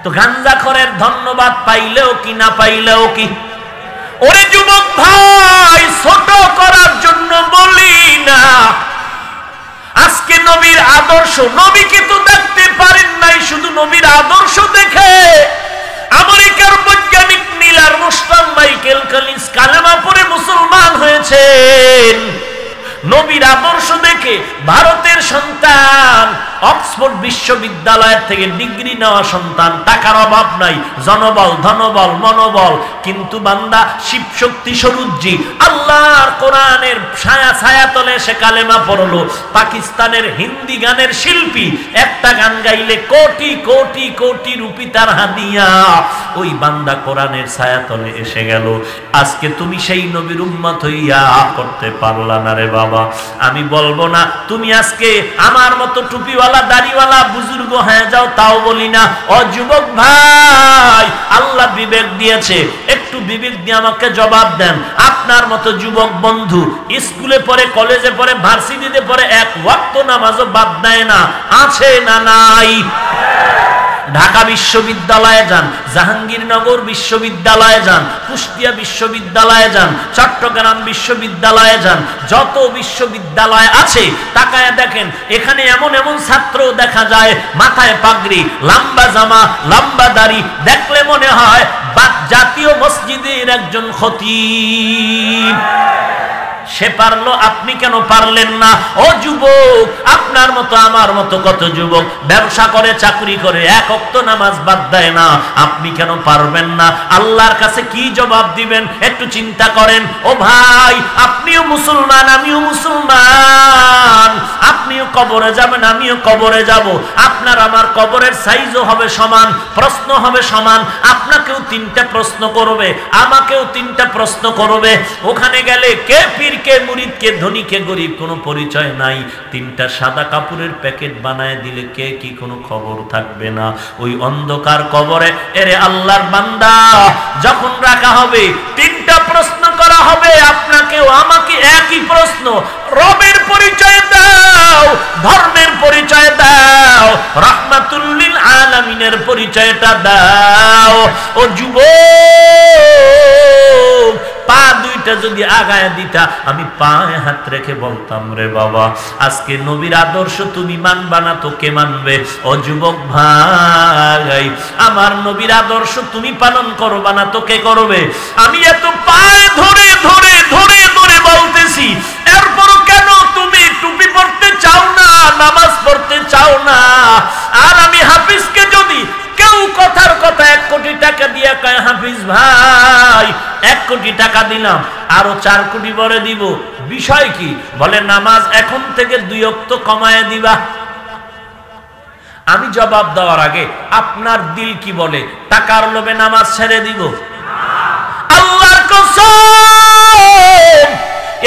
A: তো গাঞ্জাখোরের ধন্যবাদ পাইলেও কি না পাইলেও কি? ওরে যুবক ভাই, ছোট করার জন্য বলি না। আজকে নবীর আদর্শ, নবীকে তো দেখতে পারেন নাই, শুধু নবীর আদর্শ দেখে আমেরিকার বৈজ্ঞানিক নীল আর্মস্ট্রং, মাইকেল কলিন্স কালেমা পড়ে মুসলমান হয়েছেন। নবীর আদর্শ দেখে ভারতের সন্তান, অক্সফোর্ড বিশ্ববিদ্যালয়ের থেকে ডিগ্রি নেওয়া সন্তান, টাকার অভাব নাই, জনবল, ধনবল, মনোবল, কিন্তু বান্দা শিব শক্তি স্বরূপজি আল্লাহর কোরআনের ছায়া ছায়া তলে সে কালেমা পড়লো। পাকিস্তানের হিন্দি গানের শিল্পী একটা গান গাইলে কোটি কোটি কোটি রুপি তার হাদিয়া। ওই বান্দা কোরআনের ছায়া তলে এসে গেল। আজকে তুমি সেই নবীর উম্মত হইয়া করতে পারলা না রে বাবা। আমি বলবো না তুমি আজকে আমার মতো টুপিওয়ালা দাড়িওয়ালা বুজুর্গ হয়ে যাও, তাও বলি না। ও যুবক ভাই, আল্লাহ বিবেক দিয়েছে, একটু বিবেক দিয়ে আমাকে জবাব দেন। আপনার মতো যুবক বন্ধু স্কুলে পড়ে, কলেজে পড়ে, ভার্সিটিতে পড়ে, এক ওয়াক্ত নামাজও বাদ দেয় না, আছে না নাই? ঢাকা বিশ্ববিদ্যালয়ে যান, জাহাঙ্গীরনগর বিশ্ববিদ্যালয়ে যান, কুষ্টিয়া বিশ্ববিদ্যালয়ে যান, চট্টগ্রাম বিশ্ববিদ্যালয়ে যান, যত বিশ্ববিদ্যালয় আছে তাকায় দেখেন, এখানে এমন এমন ছাত্র দেখা যায় মাথায় পাগড়ি, লম্বা জামা, লম্বা দাড়ি, দেখলে মনে হয় জাতীয় মসজিদের একজন খতিব। সে পারলো, আপনি কেন পারলেন না? ও যুবক, আপনার মতো আমার মতো কত যুবক ব্যবসা করে, চাকরি করে, এক ওয়াক্ত নামাজ বাদ দেয় না। আপনি কেন পারবেন না? আল্লাহর কাছে কি জবাব দিবেন একটু চিন্তা করেন। ও ভাই, আপনিও মুসলমান, আমিও মুসলমান, আপনিও কবরে যাবেন, আমিও কবরে যাব। আপনার আমার কবরের সাইজও হবে সমান, প্রশ্ন হবে সমান। আপনাকেও 3টা প্রশ্ন করবে, আমাকেও 3টা প্রশ্ন করবে। ওখানে গেলে কে পীর, কে মুরিদ, কে ধনী, কে গরিব কোনো পরিচয় নাই। 3টা সাদা কাপড়ের প্যাকেট বানায় দিলে কে কি কোনো খবর থাকবে না। ওই অন্ধকার কবরে এরে আল্লাহর বান্দা যখন রাখা হবে, 3টা প্রশ্ন করা হবে আপনাকেও আমাকে, একই প্রশ্ন। রবের পরিচয় দাও, ধর্মের পরিচয় দাও, রাহমাতুল লিল আলামিনের পরিচয়টা দাও। ও যুবক, পা 2টা যদি আগায় দিতা, আমি পায়ে হাত রেখে বলতাম, রে বাবা, আজকে নবীর আদর্শ তুমি মানবা না তো কে মানবে? ও যুবক ভাই, আমার নবীর আদর্শ তুমি পালন করবা না তো কে করবে? আমি এত পায়ে ধরে ধরে ধরে ধরে বলতেছি, এরপরও কেন তুমি টুপি পড়তে চাও না, নামাজ পড়তে চাও না? আর আমি হাফিজকে যদি কেউ কথার কথা 1 কোটি টাকা দিয়ে কয়, হাফিজ ভাই 1 কোটি টাকা দিলাম, আরো 4 কোটি পরে দিব, বিষয় কি? বলে নামাজ এখন থেকে 2 ওয়াক্ত কমায় দিবা। আমি জবাব দেওয়ার আগে আপনার দিল কি বলে? টাকার লোভে নামাজ ছেড়ে দিব? আল্লাহর কসম,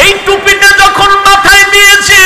A: এই টুপিটা যখন মাথায় দিয়েছি,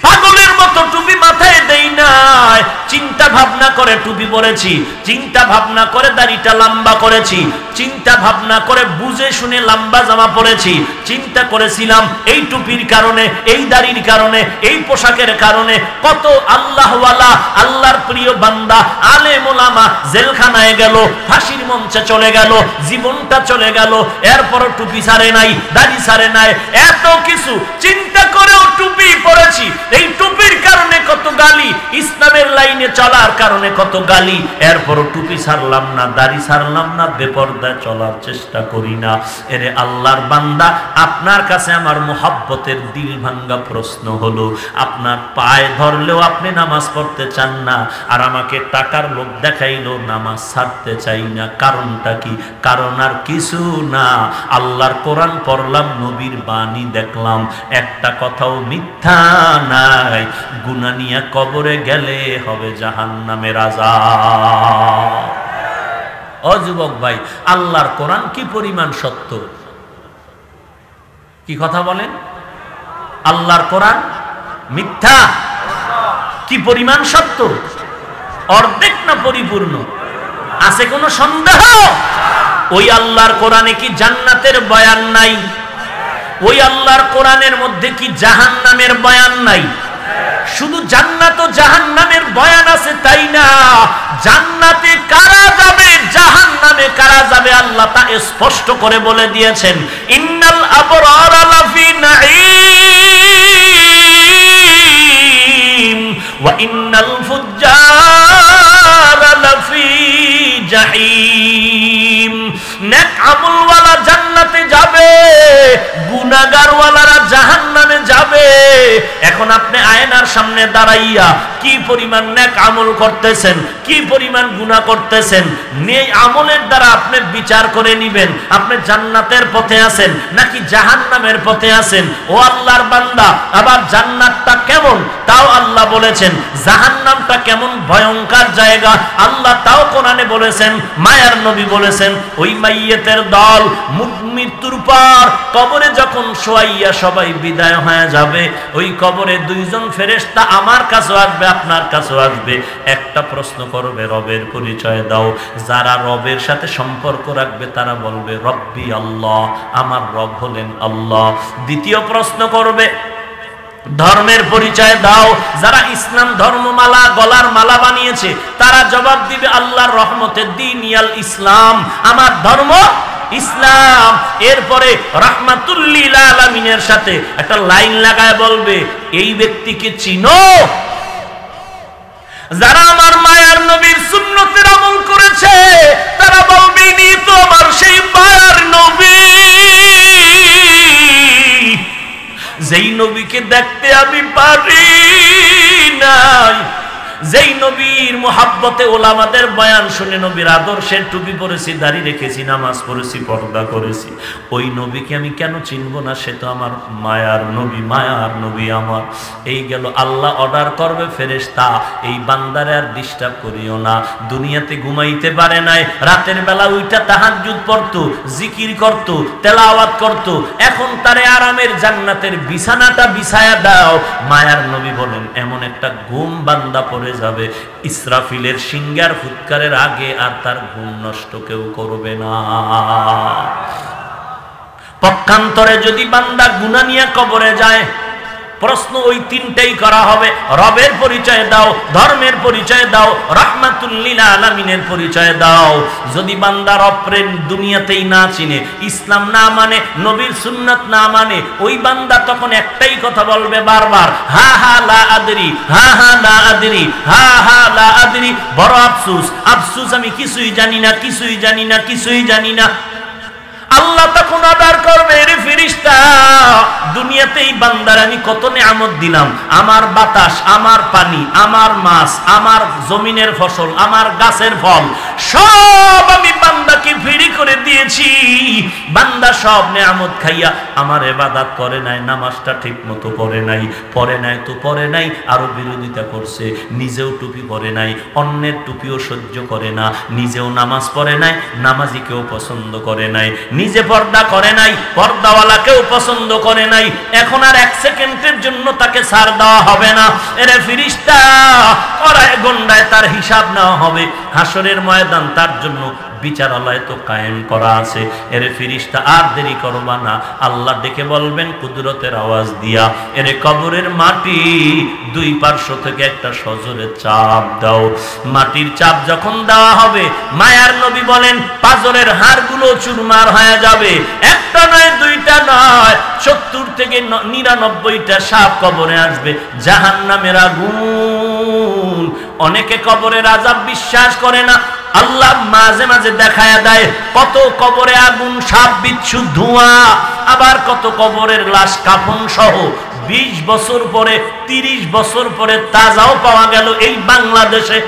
A: পাগলের মতো টুপি মাথায় দেই নাই। চিন্তা ভাবনা করে টুপি পরেছি, চিন্তা ভাবনা করে দাড়িটা লম্বা করেছি, চিন্তা ভাবনা করে বুঝে শুনে লম্বা জামা পরেছি। চিন্তা করেছিলাম এই টুপির কারণে, এই দাড়ির কারণে, এই পোশাকের কারণে কত আল্লাহওয়ালা, আল্লাহর প্রিয় বান্দা, আলেম ওলামা জেলখানায় গেল, ফাঁসির মঞ্চে চলে গেল, জীবনটা চলে গেল। এরপরও টুপি ছাড়ে নাই, দাড়ি ছাড়ে নাই, এত কিছু চিন্তা করেও টুপি পরেছি। এই টুপির কারণে কত গালি, ইসলামের লাইনে চলার কারণে কত গালি, এরপরও টুপি ছাড়লাম না, দাড়ি ছাড়লাম না, বেপরদায় চলার চেষ্টা করি না। এরে আল্লাহর বান্দা, আপনার কাছে আমার মোহাব্বতের দিল ভাঙ্গা প্রশ্ন হলো, আপনার পায়ে ধরলেও আপনি নামাজ পড়তে চান না, আর আমাকে টাকার লোভ দেখাইলো নামাজ ছাড়তে চাই না। কারণটা কি? কারণ আর কিছু না, আল্লাহর কোরআন পড়লাম, নবীর বাণী দেখলাম, একটা কথাও মিথ্যা নাই। গুনাহ নিয়ে কবরে গেলে হবে জাহান্নামের আযাব। ও যুবক ভাই, আল্লাহর কোরআন কি পরিমাণ সত্য? কি কথা বলেন? আল্লাহর কোরআন মিথ্যা? কি পরিমাণ সত্য? অর্ধেক না পরিপূর্ণ? আছে কোনো সন্দেহ? ওই আল্লাহর কোরআনে কি জান্নাতের বয়ান নাই? ওই আল্লাহর কোরআনের মধ্যে কি জাহান্নামের বয়ান নাই? শুধু জান্নাত ও জাহান্নামের বয়ান আছে তাই না, জান্নাতে কারা যাবে, জাহান্নামে কারা যাবে, আল্লাহ তা স্পষ্ট করে বলে দিয়েছেন। ইন্নাল আবরারা লাফি নাঈম ওয়া ইন্নাল ফুজ্জারা লাফি জাহিম। নেক আমলওয়ালা জান্নাতে যাবে, গুনাহগারওয়ালারা জাহান্নামে যাবে। এখন আপনি আয়নার সামনে দাঁড়াইয়া কি পরিমাণ নেক আমল করতেছেন, কি পরিমাণ গুনাহ করতেছেন, এই আমলের দ্বারা আপনি বিচার করে নেবেন আপনি জান্নাতের পথে আছেন নাকি জাহান্নামের পথে আছেন। ও আল্লাহর বান্দা, আবার জান্নাতটা কেমন তাও আল্লাহ বলেছেন, জাহান্নামটা কেমন ভয়ঙ্কর জায়গা আল্লাহ তাও কোরআনে বলেছেন, মায়ার নবী বলেছেন। ওই মাইয়েতের দল মৃত্যুর পর কবরে যখন শোয়াইয়া সবাই বিদায় হয়ে যাবে, ওই কবরে 2 জন ফেরেশতা আমার কাছে আসবে, আপনার কাছে আসবে, একটা প্রশ্ন করবে, রবের পরিচয় দাও। যারা রবের সাথে সম্পর্ক রাখবে তারা বলবে রব্বি আল্লাহ, আমার রব হলেন আল্লাহ। দ্বিতীয় প্রশ্ন করবে, ধর্মের পরিচয় দাও। যারা ইসলাম ধর্মমালা, গলার মালা বানিয়েছে তারা জবাব দিবে আল্লাহর রহমতের দিন ইয়াল ইসলাম, আমার ধর্ম ইসলাম। এরপরে রাহমাতুল লিল আলামিনের সাথে একটা লাইন লাগায় বলবে, এই ব্যক্তিকে চিনো? যারা আমার মায়ার নবীর সুন্নতের আমল করেছে তারা বলবে নি তো আমার সেই মায়ার নবী, যেই নবীকে দেখতে আমি পারি নাই, যেই নবীর মুহাব্বতে ওলামাদের বয়ান শুনে নবীর আদর্শের টুপি পরেছি, দাড়ি রেখেছি, নামাজ পড়েছি, পর্দা করেছি, ওই নবীকে আমি কেন চিনব না? সে তো আমার মায়ার নবী, মায়ার নবী আমার। এই গেল আল্লাহ অর্ডার করবে ফেরেশতা, এই বান্দারে আর ডিস্টার্ব করিও না। দুনিয়াতে ঘুমাইতে পারে নাই, রাতের বেলা উইটা তাহাজ্জুদ পড়তো, জিকির করত, তেলাওয়াত করত, এখন তারে আরামের জান্নাতের বিছানাটা বিছায়া দাও। মায়ার নবী বলেন এমন একটা ঘুম বান্দা পড়ে যাবে, ইসরাফিলের সিংহার ফুৎকারের আগে আর তার ঘুম নষ্ট কেউ করবে না। পক্ষান্তরে যদি বান্দা গুনাহ নিয়ে কবরে যায়, প্রশ্ন ওই তিনটাই করা হবে, রবের পরিচয় দাও, ধর্মের পরিচয় দাও, রাহমাতুল লিল আলামিনের পরিচয় দাও। যদি বান্দা রবের দুনিয়াতেই না চিনে, ইসলাম না মানে, নবীর সুন্নাত না মানে, ওই বান্দা তখন একটাই কথা বলবে বারবার, হা হা লা আদরি, হা হা লা আদরি, হা হা লা আদরি। বড় আফসোস, আফসোস, আমি কিছুই জানি না, কিছুই জানি না, কিছুই জানি না। আল্লাহ তখন অর্ডার করবে, রে ফেরেশতা, দুনিয়াতেই বান্দার আমি কত নিয়ামত দিলাম, আমার বাতাস, আমার পানি, আমার মাছ, আমার জমিনের ফসল, আমার গাছের ফল, সব আমি বান্দাকে ফ্রি করে দিয়েছি। বান্দা সব নিয়ামত খাইয়া আমার ইবাদত করে নাই, নামাজটা ঠিক মতো পড়ে নাই, পড়ে নাই তো পড়ে নাই, আরো বিরোধিতা করছে, নিজেও টুপি পরে নাই, অন্যের টুপিও সহ্য করে না, নিজেও নামাজ পড়ে নাই, নামাজিকেও পছন্দ করে নাই, নিজে পর্দা করে নাই, পর্দাওয়ালাকেও পছন্দ করে নাই। এখন আর এক সেকেন্ডের জন্য তাকে ছাড় দেওয়া হবে না। এরে ফেরেশতা, করায় গন্ডায় তার হিসাব নেওয়া হবে, হাসরের ময়দান তার জন্য বিচারালয় তো কায়েম করা আছে। এরে ফেরেশতা, আর দেরি করবা না, আল্লাহ ডেকে বলবেন কুদরতের আওয়াজ দিয়া, এরে কবরের মাটি দুই পার্শ্ব থেকে একটা সজোরে চাপ দাও। মাটির চাপ যখন দেওয়া হবে, মায়ার নবী বলেন পাজরের হাড়গুলো চুরমার হয়ে যাবে। একটা নয়, দুইটা নয়, 70 থেকে 99টা সাপ কবরে আসবে, জাহান্নামের আগুন। অনেকে কবরের আযাব বিশ্বাস করে না, আল্লাহ মাঝে মাঝে দেখায় দেয় কত কবরে আগুন, সাপ, বিচ্ছু, ধোঁয়া, আবার কত কবরের লাশ কাফন সহ 20 বছর পরে, 30 বছর পরে তাজাও পাওয়া গেল এই বাংলাদেশে।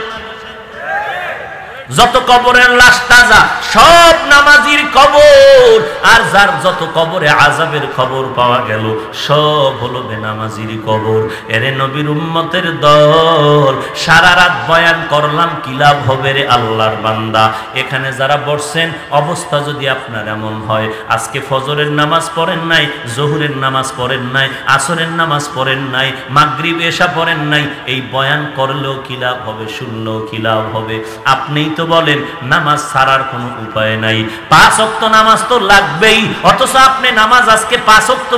A: যত কবরের লাশ তাজা সব নামাজির কবর, আর যার যত কবরে আযাবের খবর পাওয়া গেল সব হলো বেনামাজির কবর। এরে নবীর উম্মতের দল, সারা রাত বয়ান করলাম, কি লাভ হবে রে আল্লাহর বান্দা? এখানে যারা বসছেন, অবস্থা যদি আপনার এমন হয়, আজকে ফজরের নামাজ পড়েন নাই, জোহরের নামাজ পড়েন নাই, আসরের নামাজ পড়েন নাই, মাগরিব এশা পড়েন নাই, এই বয়ান করলেও কি লাভ হবে, শুনলেও কি লাভ হবে? আপনি তো বলেন নামাজ ছাড়ার কোনো উপায় নাই, 5 ওয়াক্ত নামাজ তো লাগবেই, অথচ আপনি নামাজ আজকে 5 ওয়াক্ত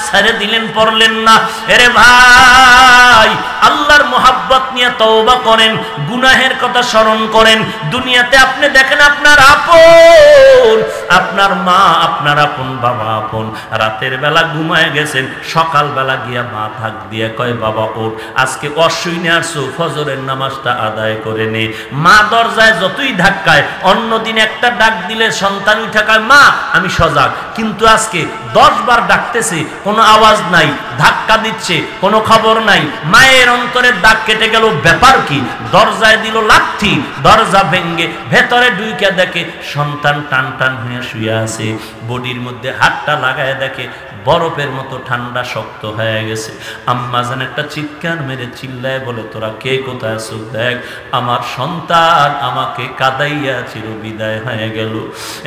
A: ছেড়ে দিলেন, পড়লেন না। এরে ভাই, আল্লাহর মোহাব্বত নিয়ে তওবা করেন, গুনাহের কথা স্মরণ করেন। দুনিয়াতে আপনি দেখেন আপনার আপন, আপনার মা, আপনার আপন বাবা, আপন, রাতের বেলা ঘুমায় গেছেন, সকাল বেলা গিয়া মা থাক দিয়ে কয় বাবা ওঠ, আজকে অশুইনে আসছো, ফজরের নামাজটা আদায় করে নে। মা দরজায় যতই ধাক্কায়, অন্যদিন একটা ডাক দিলে সন্তান উঠে কয় মা আমি সজাগ, কিন্তু আজকে 10 বার ডাকতেছে, কোনো আওয়াজ নাই, ধাক্কা দিচ্ছে, কোনো খবর নাই। মায়ের অন্তরের দাগ কেটে গেল, ব্যাপার কি? দরজায় দিল লাথি, দরজা ভেঙ্গে ভেতরে ঢুকে দেখে সন্তান টান টান হয়ে শুয়ে আছে, বডির মধ্যে হাতটা লাগায় দেখে বরফের মতো ঠান্ডা শক্ত হয়ে গেছে। আম্মা জান একটা চিৎকার মেরে চিল্লায় বলে তোরা কে কোথায় আছো? দেখ আমার সন্তান আমাকে কাদাইয়া চির বিদায় হয়ে গেল।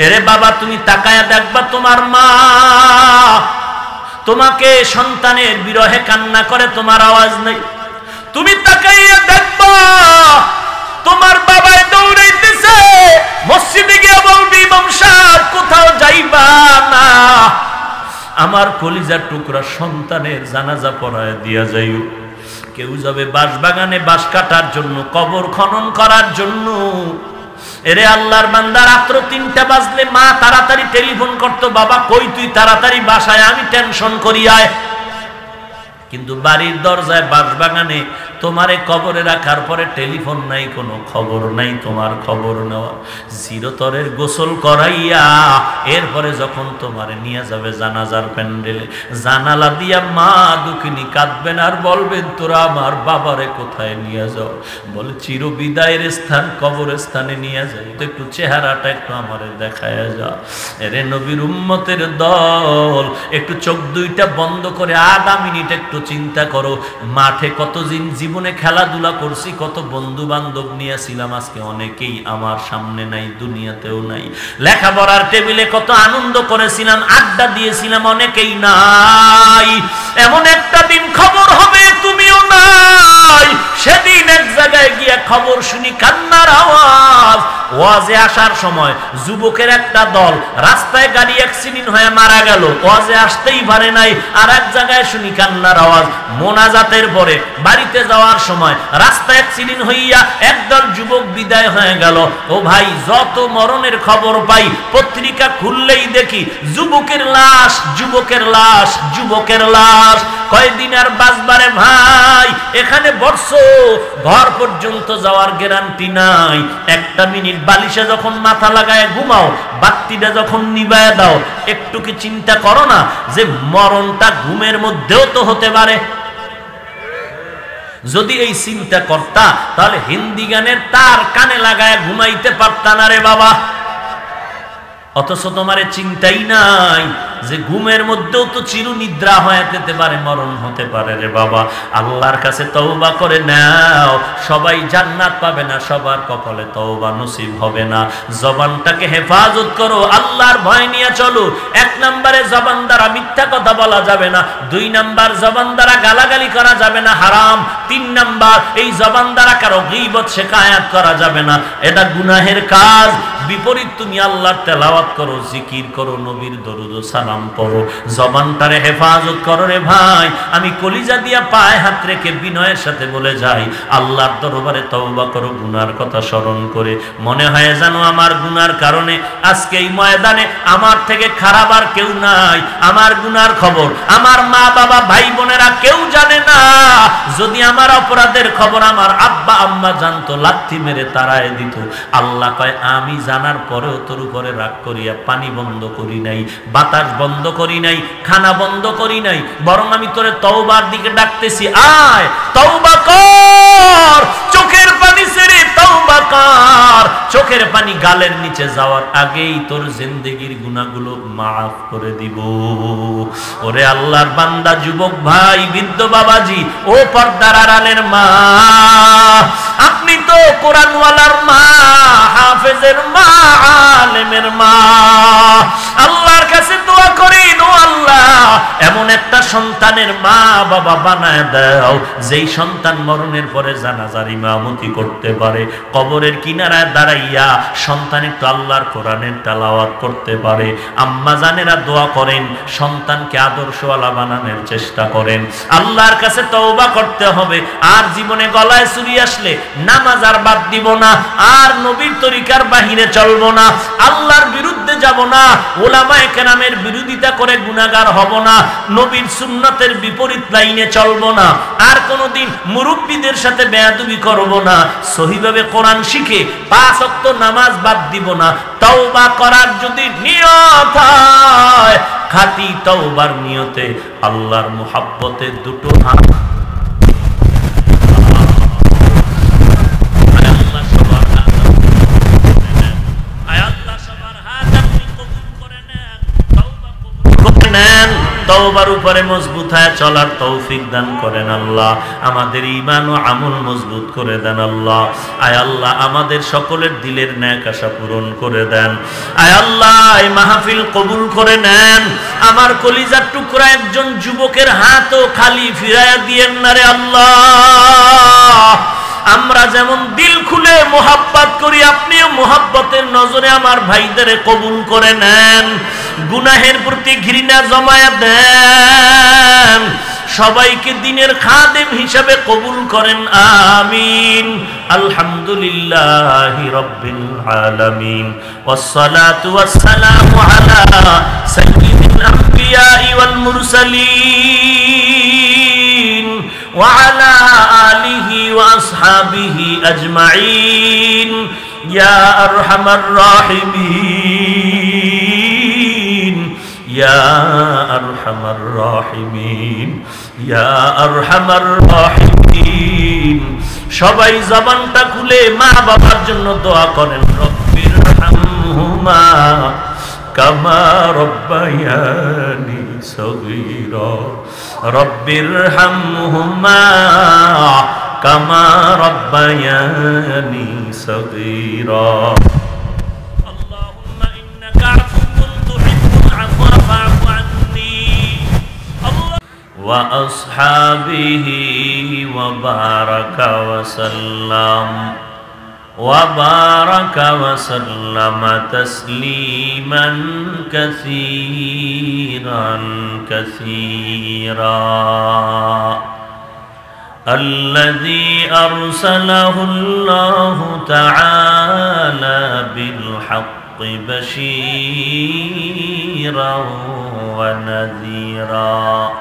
A: এরে বাবা, তুমি তাকায়া দেখবা তোমার মা তোমাকে সন্তানের বিরহে কান্না করে, তোমার আওয়াজ নেই। তুমি তাকাইয়া দেখবা তোমার বাবাই দৌড়াইতেছে, মসজিদে গিয়ে বলবি ইমাম সাহেব কোথাও যাইবা না, আমার কলিজার টুকরা সন্তানের জানাজা পড়ায় দিয়া যাইও। কেউ যাবে বাঁশবাগানে বাঁশ কাটার জন্য, কবর খনন করার জন্য। এরে আল্লাহর বান্দা, রাত্র 3টা বাজলে মা তাড়াতাড়ি টেলিফোন করতো, বাবা কই তুই, তাড়াতাড়ি বাসায়, আমি টেনশন করি আয়। কিন্তু বাড়ির দরজায় বাঁশবাগানে তোমারে কবরে রাখার পরে টেলিফোন নাই, কোনো খবর নাই তোমার খবর নেওয়া। চিরতরের গোসল করাইয়া এরপরে যখন তোমারে নিয়ে যাবে জানাজার প্যান্ডেলে, জানালা দিয়া মা দুঃখিনী কাঁদবেন আর বলবেন তোরা আমার বাবারে কোথায় নিয়ে যাও? বলে চির বিদায়ের স্থান কবরস্থানে নিয়ে যাই, তো একটু চেহারাটা একটু আমারে দেখায় যা। এরে নবীর উম্মতের দল, একটু চোখ দুইটা বন্ধ করে আধা মিনিট একটু চিন্তা করো। মাঠে কতদিন জীবনে খেলাধুলা করছি, কত বন্ধু বান্ধব নিয়েছিলাম, আজকে অনেকেই আমার সামনে নাই, দুনিয়াতেও নাই। লেখাপড়ার টেবিলে কত আনন্দ করেছিলাম, আড্ডা দিয়েছিলাম, অনেকেই নাই। এমন একটা দিন খবর হবে তুমিও নাই। সেদিন এক জায়গায় গিয়ে খবর শুনি কান্নার আওয়াজ। ওয়াজে আসার সময় যুবকের একটা দল রাস্তায় গাড়ি অ্যাক্সিডেন্ট হয়ে মারা গেল, ওয়াজে আসতেই পারে নাই। আর এক জায়গায় শুনি কান্নার আওয়াজ। মোনাজাতের পরে বাড়িতে যাওয়ার সময় রাস্তায় অ্যাক্সিডেন্ট হইয়া একদল যুবক বিদায় হয়ে গেল। ও ভাই, যত মরণের খবর পাই পত্রিকা খুললেই দেখি যুবকের লাশ, যুবকের লাশ, যুবকের লাশ। কয়দিন আর বাঁচবারে ভাই, এখানে বর্ষো ঘর পর্যন্ত যাওয়ার গ্যারান্টি নাই। একটা মিনিট বালিশে যখন মাথা লাগায় ঘুমাও, বাতিটা যখন নিবায় দাও, একটু কি চিন্তা করো না যে মরণটা ঘুমের মধ্যেও তো হতে পারে? যদি এই চিন্তা করতা তাহলে হিন্দি গানের তার কানে লাগায় ঘুমাইতে পারতা না রে বাবা। অথচ তোমার চিন্তাই নাই যে ঘুমের মধ্যেও তো চির নিদ্রা হয়ে যেতে পারে, মরণ হতে পারে রে বাবা। আল্লাহর কাছে তওবা করে নাও। সবাই জান্নাত পাবে না, সবার কপালে তওবা নসিব হবে না। জবানটাকে হেফাজত করো, আল্লাহর ভয় নিয়ে চলো। এক নম্বরে জবান দ্বারা মিথ্যা কথা বলা যাবে না। দুই নাম্বার, জবান দ্বারা গালাগালি করা যাবে না, হারাম। তিন নাম্বার, এই জবান দ্বারা কারো গীবত শিকায়াত করা যাবে না, এটা গুনাহের কাজ। বিপরীত তুমি আল্লাহর তেলাওয়াত করো, জিকির করো, নবীর দরুদ ও সালাম পড়ো, জবানটারে হেফাজত করো রে ভাই। আমি কলিজা দিয়া পায়ে হাত রেখে বিনয়ের সাথে বলে যাই, আল্লাহর দরবারে তওবা করো গুনার কথা স্মরণ করে। মনে হয় জানো আমার গুনার কারণে আজকে এই ময়দানে আমার থেকে খারাপ আর কেউ নাই। আমার গুনার খবর আমার মা বাবা ভাই বোনেরা কেউ জানে না। যদি আমার অপরাধের খবর আমার আব্বা আম্মা জানতো, লাথি মেরে তাড়ায় দিত। আল্লাহ কয় আমি জানার পরেও তোর উপরে রাগ করিয়া পানি বন্ধ করি নাই, বাতাস বন্ধ করি নাই, খানা বন্ধ করি নাই, বরং আমি তোরে তওবার দিকে ডাকতেছি। আয় তওবা কর, চোখের পানি ছেড়ে তওবা কর। চোখের পানি গালের নিচে যাওয়ার আগেই তোর জিন্দেগির গুনাহগুলো মাফ করে দিব। ওরে আল্লাহর বান্দা, যুবক ভাই, বৃদ্ধ বাবাজি, ও পর্দার আড়ালের মা, আপনি তো কোরআনওয়ালার মা, হাফেজের মা, আলেমের মা। আল্লাহর কাছে দোয়া করেন, ও আল্লাহ এমন একটা সন্তানের মা বাবা বানায় দাও যেই সন্তান মরণের পরে জানাজার ইমামতি করতে পারে, কবরের কিনারায় দাঁড়াইয়া সন্তান একটু আল্লাহর কোরআনের তেলাওয়াত করতে পারে। আম্মা জানেরা দোয়া করেন, সন্তানকে আদর্শওয়ালা বানানোর চেষ্টা করেন। আল্লাহর কাছে তওবা করতে হবে। আর জীবনে গলায় চুরি আসলে নামাজ আর বাদ দিব না, আর নবীর তরিকার বাহিরে চলবো না, আল্লাহর বিরুদ্ধে যাব না, ওলামায়ে কেরামের বিরোধিতা করে গুনাহগার হব না, নবীর সুন্নতের বিপরীত লাইনে চলবো না, আর কোনোদিন মুরব্বীদের সাথে বেয়াদবি করব না, সহিভাবে কোরআন শিখে 5 ওয়াক্ত নামাজ বাদ দিব না। তওবা করার যদি নিয়ত হয়, খাঁটি তওবার নিয়তে আল্লাহর মুহাব্বতে দুটো হাত তওবার উপরে মজবুত হয়ে চলার তৌফিক দান করেন আল্লাহ। আমাদের ঈমান ও আমল মজবুত করে দেন আল্লাহ। আয় আল্লাহ আমাদের সকলের দিলের নেক আশা পূরণ করে দেন। আয় আল্লাহ এই মাহফিল কবুল করে নেন। আমার কলিজার টুকরা একজন যুবকের হাতও খালি ফিরায়া দিয়েন না রে আল্লাহ। আমরা যেমন দিল খুলে মোহাব্বত করি, আপনিও মোহাব্বতের নজরে আমার ভাইদের কবুল করে নেন। গুনাহের প্রতি ঘৃণা জমায়া দেন। সবাইকে দিনের খাদেম হিসাবে কবুল করেন, আমিন। আলহামদুলিল্লাহি রাব্বিল আলামিন, ওয়াসসালাতু ওয়াসসালামু আলা সাইয়্যিদিল আমবিয়া ওয়াল মুরসালিন ওয়া আলা আলিহি وأصحابه أجمعين يا أرحم الراحمين يا أرحم الراحمين يا أرحم الراحمين সবাই জবানটা খুলে মা বাবার জন্য দোয়া করেন রব্বিরহামহুমা কামা রব্বায়ানি সগীরা রব্বিরহামহুমা কামা রব্বায়ানি সগীরা اللهم إنك عفو تحب العفو فاعف عني وأصحابه وبارك وسلم تسليما كثيرا الذي أرسله الله تعالى بالحق بشيرا ونذيرا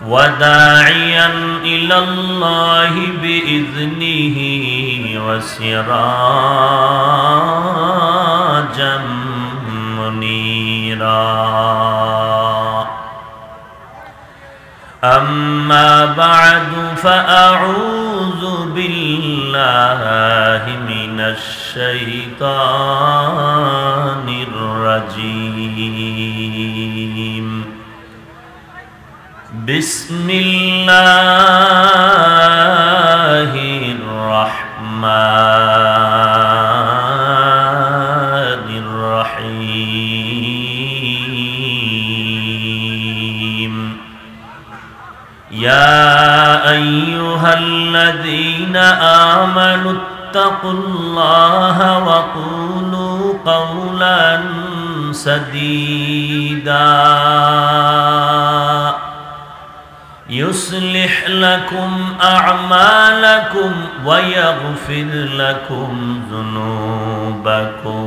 A: وداعيا إلى الله بإذنه وسراجا منيرا أما بعد فأعوذ بالله من الشيطان الرجيم بسم الله الرحمن الرحيم يا أيها الذين آمنوا اتقوا الله وقولوا قولا سديدا يصلح لكم أعمالكم ويغفر لكم ذنوبكم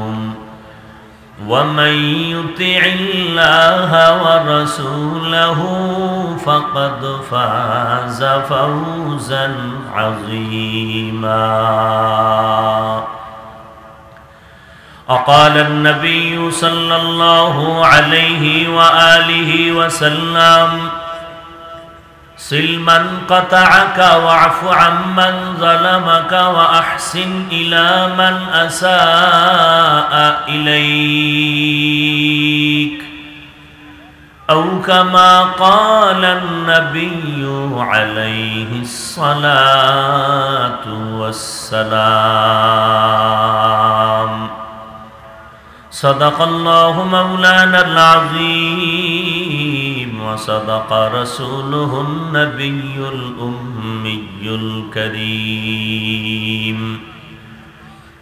A: ومن يطع الله ورسوله فقد فاز فوزا عظيما وقال النبي صلى الله عليه وآله وسلم صل من قطعك واعف عمن ظلمك وأحسن إلى من أساء إليك أو كما قال النبي عليه الصلاة والسلام صدق الله مولانا العظيم وصدق رسوله النبي الأمي الكريم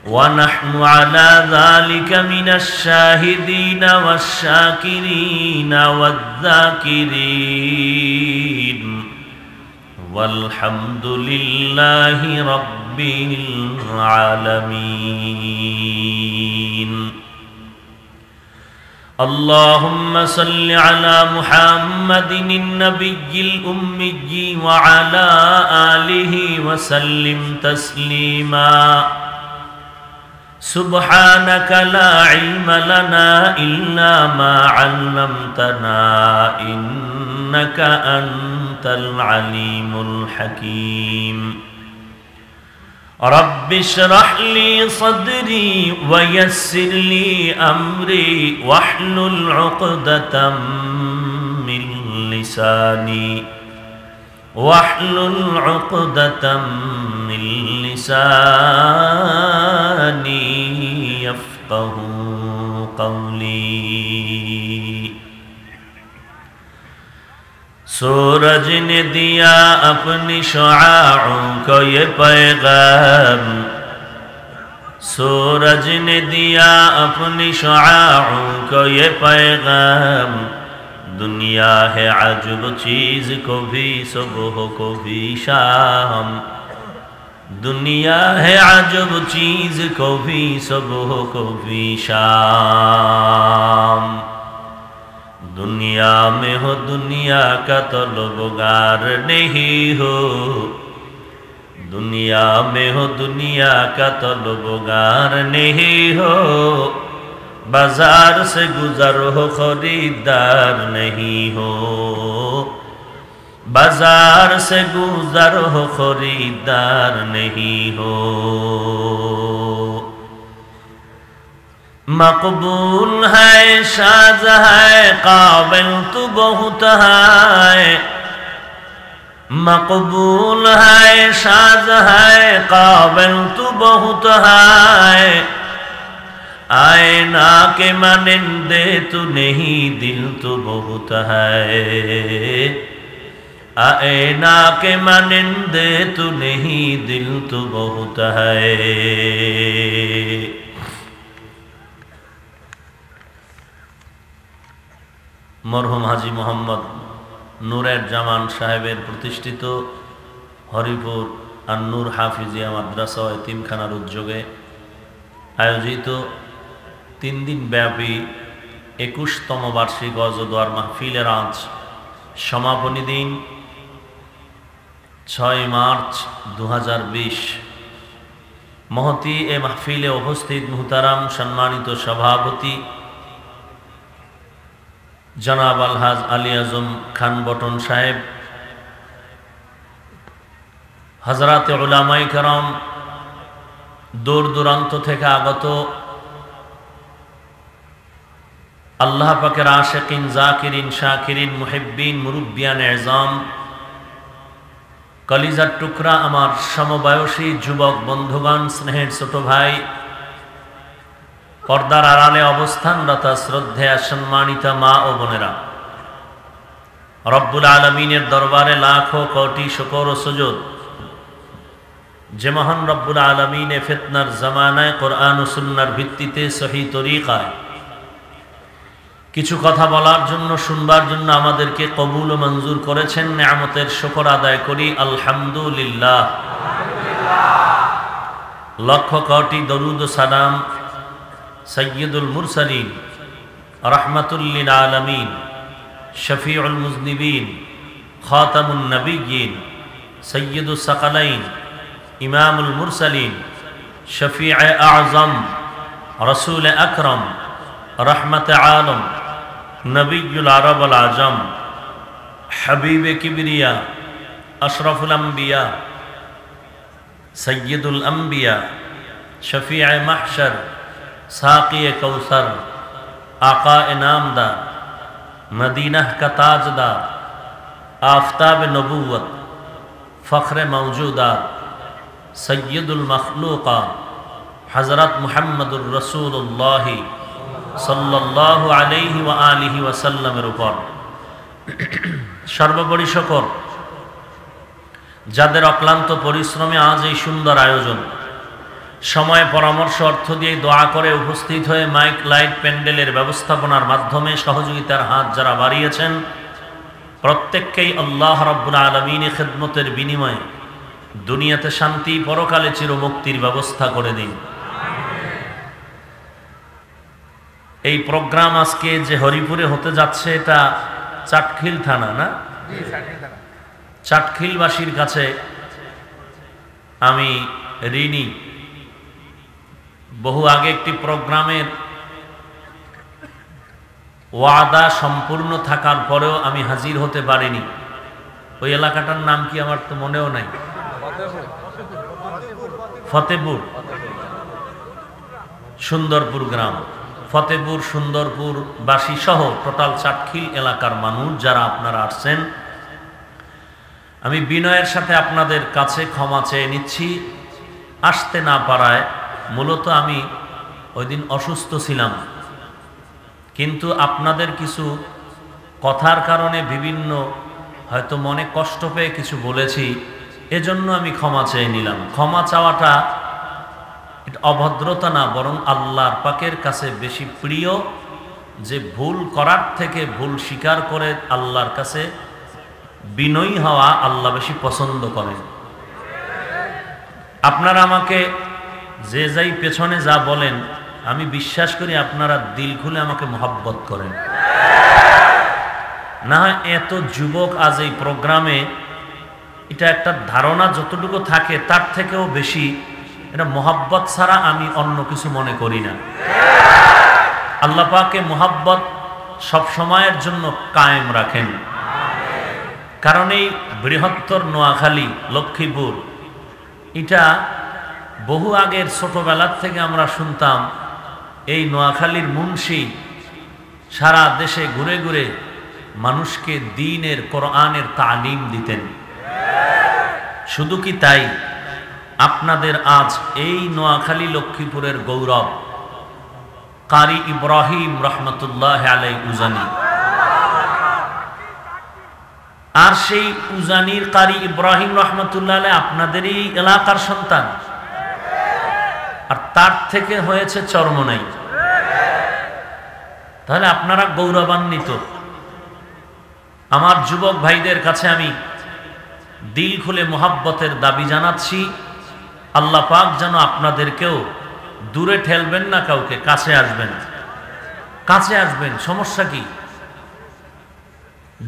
A: ونحن على ذلك من الشاهدين والشاكرين والذاكرين والحمد لله رب العالمين اللهم صل على محمد النبي الأمي وعلى آله وسلم تسليما سبحانك لا علم لنا إلا ما علمتنا إنك أنت العليم الحكيم رب اشرح لي صدري ويسر لي أمري واحلل عقدة من لساني يفقه قولي सूरज ने दिया अपनी शुआओं को ये पैगाम सूरज ने दिया अपनी शुआओं को ये पैगाम दुनिया है अजब चीज़ को भी सुबह को भी शाम दुनिया है अजब चीज़ को भी सुबह को भी शाम दुनिया में हो दुनिया का तलबगार नहीं हो दुनिया में हो दुनिया का तलबगार नहीं हो, बाजार से गुजर हो खरीदार नहीं हो, बाजार से गुजर हो खरीदार नहीं हो। मकबूल है शाज है काबिल तू बहुत है, मकबूल है शाज है काबिल तू बहुत है, आईना के मानिंदे तू नहीं दिल तू बहुत है, आईना के मानिंदे तू नहीं दिल तू बहुत है। मरहुम हाजी मोहम्मद नूरेर জামান সাহেবের প্রতিষ্ঠিত হরিপুর আন-নূর হাফিজিয়া মাদ্রাসা ও এতিমখানার উদ্যোগে আয়োজিত 3 দিন ব্যাপী 21তম বার্ষিক ওয়াজ ও দোয়ার মাহফিলের আজ সমাপনী দিন 6 মার্চ 2020। মহতি এ মাহফিলে উপস্থিত মুহতারাম সম্মানিত সভাপতি जनाब अलहाज आली आजम खान बटन साहेब, हजरात उलामाए करम, दूर दूरान्त थेके आगत अल्लाह पाकेर आशिकीन जाकिरिन शाकिरिन मुहिब्बिन मुरुब्बियान एजाम, कलिजार टुकरा आमार समबयसी जुबक बंधुगण, स्नेहेर छोट भाई, पर्दार आड़ाले अवस्थानरत श्रद्धेय सम्मानिता मा ओ बोनेरा, रब्बुल आलमीनेर दरबारे लाखों कोटी शुकर ओ सुजूद जे महान रब्बुल आलमीने फितनार जमानाय कुरआन ओ सुन्नार भित्तिते सही तरीकाय किछु कथा बलार जन्य शुनबार जन्य आमादेरके कबुल ओ मंजूर करेछेन। नेयामतेर शुकर आदाय करी आलहामदुलिल्लाह। लक्ष कोटी दरूद ओ सालाम सय्यदुल मुरसलीन रहमतुल लिल आलमीन शफीउल मुज़निबीन खातमुन नबिय्यीन सय्यदुस सकलैन इमामुल मुरसलीन शफीअ आज़म रसूल अकरम रहमत आलम नबियुल अरब वल आजम हबीब किबरिया अशरफुल अंबिया सय्यदुल अंबिया शफीअ महशर साक़ी कौसर आका नामदार मदीना का ताजदार आफ्ताब नबूवत फ़ख्र मौजूदात सय्यदुल मखलूक़ात हज़रत मुहम्मदुर रसूलुल्लाह सल्लल्लाहु अलैहि व आलिहि वसल्लमेर ऊपर सर्वोपरि शुकर जादेर अक्लान्त परिश्रमे आज এই सुंदर आयोजन समय परामर्श अर्थ दिए दोया करे उपस्थित हुए माइक लाइट पैंडेलेर व्यवस्थापनार माध्यमे सहयोगितार हाथ जारा बाड़िয়েছেন प्रत्येकকেই अल्लाह रब्बुल आलमीনের खिदमतेर बिनिमये दुनियाते शांति परकाले चिरमुक्तिर व्यवस्था करे दिन। এই প্রোগ্রাম আজকে যে হরিপুরে হতে যাচ্ছে এটা চাটখিল থানা না, চাটখিলবাসীর কাছে আমি ঋণী। बहु आगे एक प्रोग्रामेर वादा सम्पूर्ण थाकार परेও आमी हाजिर होते पारिनी। ओई एलाकाटार नाम कि आमार तो मनेও নাই, फतेहपुर सुंदरपुर ग्राम। फतेहपुर सुंदरपुर बासी सह टोटाल चाटखिल एलाकार मानुष जारा आपनारा आसছেন, आमी विनयेर साथे आपनादेर काछे क्षमा चेये निচ্ছি। आसते ना पाराय मूलत आमी ओई दिन असुस्थ छिलाम, किन्तु आपनादेर किछु कथार कारणे विभिन्न हयतो मने कष्ट पेये किछु बोलेछि, एजন্য आमी क्षमा चेये निलाम। क्षमा चाওয়াটা এটা অভদ্রতা না, বরং আল্লাহর পাকের কাছে বেশি প্রিয় যে ভুল করার থেকে ভুল স্বীকার করে আল্লাহর কাছে বিনয়ী হওয়া আল্লাহ বেশি পছন্দ করেন। আপনারা আমাকে যে যাই পেছনে যা বলেন আমি বিশ্বাস করি আপনারা দিল খুলে আমাকে মহব্বত করেন। না হয় এত যুবক আজ এই প্রোগ্রামে এটা একটা ধারণা যতটুকু থাকে তার থেকেও বেশি এটা মোহাব্বত ছাড়া আমি অন্য কিছু মনে করি না। আল্লাহ পাকে মোহাব্বত সব সময়ের জন্য কায়েম রাখেন। কারণ এই বৃহত্তর নোয়াখালী লক্ষ্মীপুর এটা বহু আগের ছোটবেলার থেকে আমরা শুনতাম এই নোয়াখালীর মুন্সি সারা দেশে ঘুরে ঘুরে মানুষকে দ্বীনের কোরআনের তালিম দিতেন। শুধু কি তাই, আপনাদের আজ এই নোয়াখালী লক্ষ্মীপুরের গৌরব কারি ইব্রাহিম রহমতুল্লাহ আলাই উজানি। আর সেই উজানির কারি ইব্রাহিম রহমতুল্লাহ আলাই আপনাদেরই এলাকার সন্তান, আর তার থেকে হয়েছে চরমনাই। তাহলে আপনারা গৌরবান্বিত। আমার যুবক ভাইদের কাছে আমি দিল খুলে মোহাব্বতের দাবি জানাচ্ছি, আল্লাহ পাক যেন আপনাদেরকেও দূরে ঠেলবেন না, কাউকে কাছে আসবেন। কাছে আসবেন, সমস্যা কি?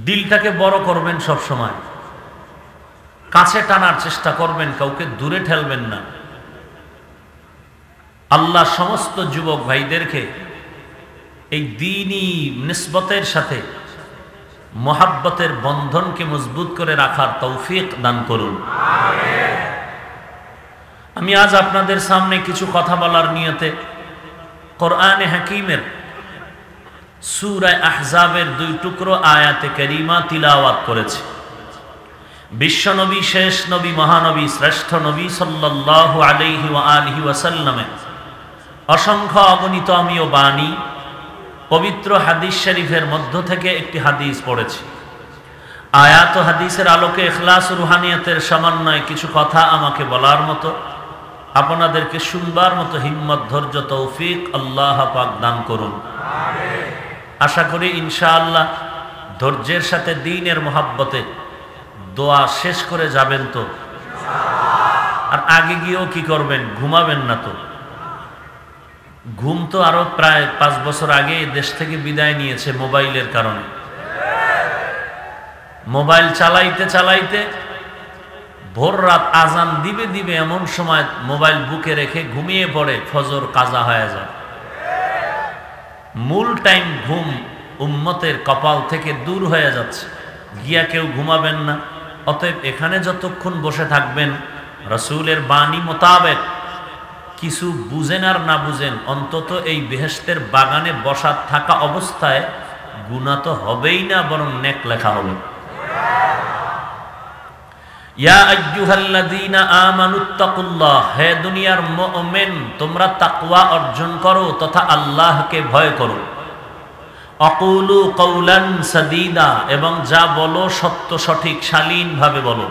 A: দিলটাকে বড় করবেন, সব সময় কাছে টানার চেষ্টা করবেন, কাউকে দূরে ঠেলবেন না। আল্লাহ সমস্ত যুবক ভাইদেরকে এই দ্বীনি নিসবতের সাথে মোহাব্বতের বন্ধনকে মজবুত করে রাখার তৌফিক দান করুন। আমি আজ আপনাদের সামনে কিছু কথা বলার নিয়তে কোরআনে হাকিমের সূরা আহজাবের 2 টুকরো আয়াতে কারিমা তিলাওয়াত করেছি। বিশ্বনবী, শেষ নবী, মহানবী, শ্রেষ্ঠ নবী সাল্লাল্লাহু আলাইহি ওয়া আলিহি ওয়াসাল্লামের অসংখ্য অগণিত আমিও বাণী পবিত্র হাদিস শরীফের মধ্য থেকে একটি হাদিস পড়েছি। আয়াত ও হাদিসের আলোকে ইখলাস ও রুহানিয়তের সমন্বয়ে কিছু কথা আমাকে বলার মতো, আপনাদেরকে শুনবার মতো হিম্মত, ধৈর্য, তৌফিক আল্লাহ পাক দান করুন। আশা করি ইনশাআল্লাহ ধৈর্যের সাথে দ্বীনের মোহাব্বতে দোয়া শেষ করে যাবেন তো। আর আগে গিয়েও কি করবেন? ঘুমাবেন না তো। ঘুম তো আরো প্রায় 5 বছর আগে দেশ থেকে বিদায় নিয়েছে মোবাইলের কারণে। মোবাইল চালাইতে চালাইতে ভোর রাত আজান দিবে দিবে এমন সময় মোবাইল বুকে রেখে ঘুমিয়ে পড়ে, ফজর কাজা হয়ে যায়। মূল টাইম ঘুম উম্মতের কপাল থেকে দূর হয়ে যাচ্ছে, গিয়া কেউ ঘুমাবেন না। অতএব এখানে যতক্ষণ বসে থাকবেন রাসূলের বাণী মোতাবেক কিছু বুঝেন আর না বুঝেন, অন্তত এই বেহেশতের বাগানে বসা থাকা অবস্থায় গুনাহ তো হবেই না, বরং নেক লেখা হবে। ইয়া আইয়ুহাল্লাযীনা আমানুত্তাকুল্লাহ, হে দুনিয়ার মুমিন তোমরা তাকওয়া অর্জন করো তথা আল্লাহকে ভয় করো। আকুলু কওলান সাদীদা, এবং যা বলো সত্য সঠিক শালীনভাবে বলো।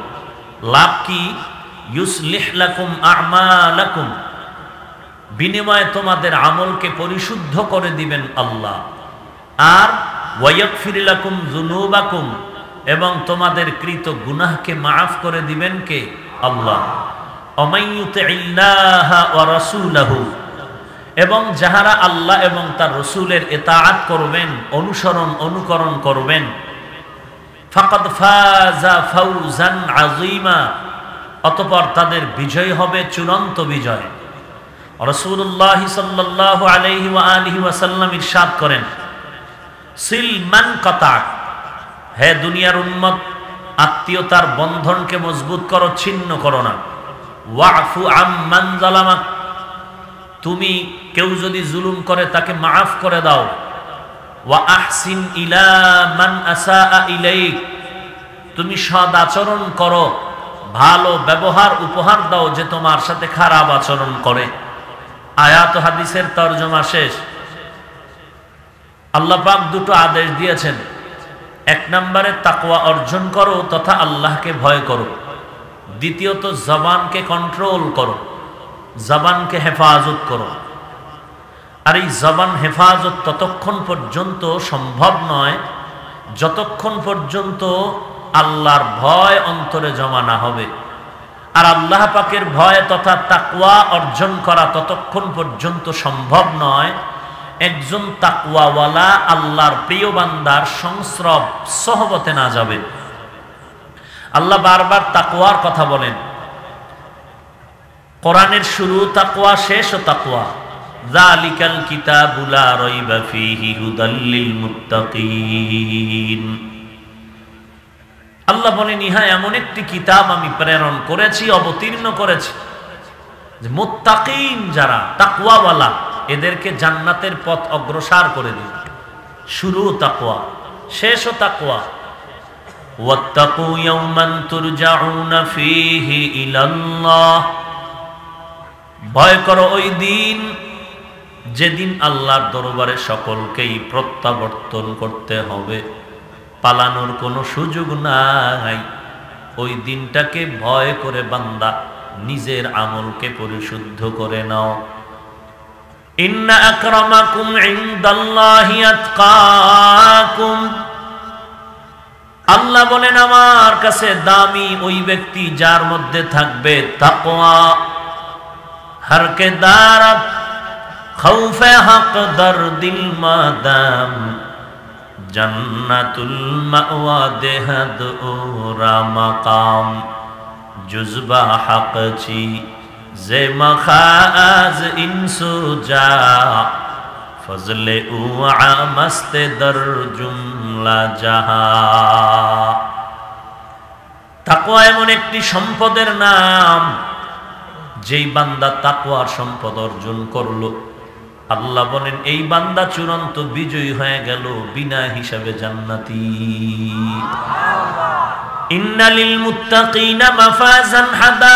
A: লাভ কি? ইউসলিহ লাকুম আ'মালাকুম, বিনিময়ে তোমাদের আমলকে পরিশুদ্ধ করে দিবেন আল্লাহ। আর ওয়ায়াগফির লাকুম যুনুবাকুম, এবং তোমাদের কৃত গুনাহকে মাফ করে দিবেন কে? আল্লাহ। ওমাইয়ুতিল্লাহা ওয়া রাসূলাহু, এবং যাহারা আল্লাহ এবং তার রাসূলের ইতাআত করবেন, অনুকরণ করবেন, ফাকাদ ফাজা ফাওজান আযীমা, অতঃপর তাদের বিজয় হবে চূড়ান্ত বিজয়। রাসূলুল্লাহ সাল্লাল্লাহু আলাইহি ওয়া আলিহি ওয়াসাল্লাম ইরশাদ করেন, সিল মান কাতাক, হে দুনিয়ার উম্মত আত্মীয়তার বন্ধনকে মজবুত করো, ছিন্ন করো না। ওয়াফু আম্মান যালামাক, তুমি কেউ যদি জুলুম করে তাকে মাফ করে দাও। ওয়া আহসিন ইলা মান আসাআ ইলাইক, তুমি সৎ আচরণ করো, ভালো ব্যবহার উপহার দাও যে তোমার সাথে খারাপ আচরণ করে। আয়াত ও হাদিসের তরজমা শেষ। আল্লাহ পাক দুটো আদেশ দিয়েছেন। 1 নম্বরে তাকওয়া অর্জন করো তথা আল্লাহকে ভয় করো। দ্বিতীয়ত জবানকে কন্ট্রোল করো, জবানকে হেফাজত করো। আর এই জবান হেফাজত ততক্ষণ পর্যন্ত সম্ভব নয় যতক্ষণ পর্যন্ত আল্লাহর ভয় অন্তরে জমা না হবে। আর আল্লাহ পাকের ভয় তথা তাকওয়া অর্জন করা ততক্ষণ পর্যন্ত সম্ভব নয় একজন তাকওয়াওয়ালা আল্লাহর প্রিয় বান্দার সংস্রব সহবতে না যাবে। আল্লাহ বারবার তাকওয়ার কথা বলেন। কোরআনের শুরু তাকওয়া, শেষও তাকওয়া। যালিকাল কিতাবু লা রাইবা ফীহি হুদাল লিল মুত্তাকিন। আল্লাহ বলেন, ইহা এমন একটি কিতাব আমি প্রেরণ করেছি, অবতীর্ণ করেছি, যে মুত্তাকিন যারা তাকওয়াওয়ালা এদেরকে জান্নাতের পথ অগ্রসর করে দিবে। শুরু তাকওয়া, শেষও তাকওয়া। ওয়াত্তাকু ইয়াওমান তুরজাউনা ফীহি ইলাল্লাহ। ভয় করো ওই দিন যেদিন আল্লাহর দরবারে সকলকেই প্রত্যাবর্তন করতে হবে, পালানোর কোনো সুযোগ নাই। ওই দিনটাকে ভয় করে বান্দা নিজের আমলকে পরিশুদ্ধ করে নাও। ইন্না আকরামাকুম ইনদাল্লাহি আতকাকুম। আল্লাহ বলেন, আমার কাছে দামি ওই ব্যক্তি যার মধ্যে থাকবে তাকওয়া। हर के दारत खौफे हक दर दिल मादाम जन्नतुल मअवा देहद ओरा मकाम जुज़बा हक ची जे मखाज इंसु जा फजले उआ मस्ते दर जुमला जहा। তাকওয়া এমন একটি সম্পদের নাম, যেই বান্দা তাকওয়ার সম্পদ অর্জন করলো, আল্লাহ বলেন এই বান্দা চূড়ান্ত বিজয়ী হয়ে গেল, বিনা হিসাবে জান্নাতি। ইন্নালিল মুত্তাকিনা মাফাজান হাদাইকা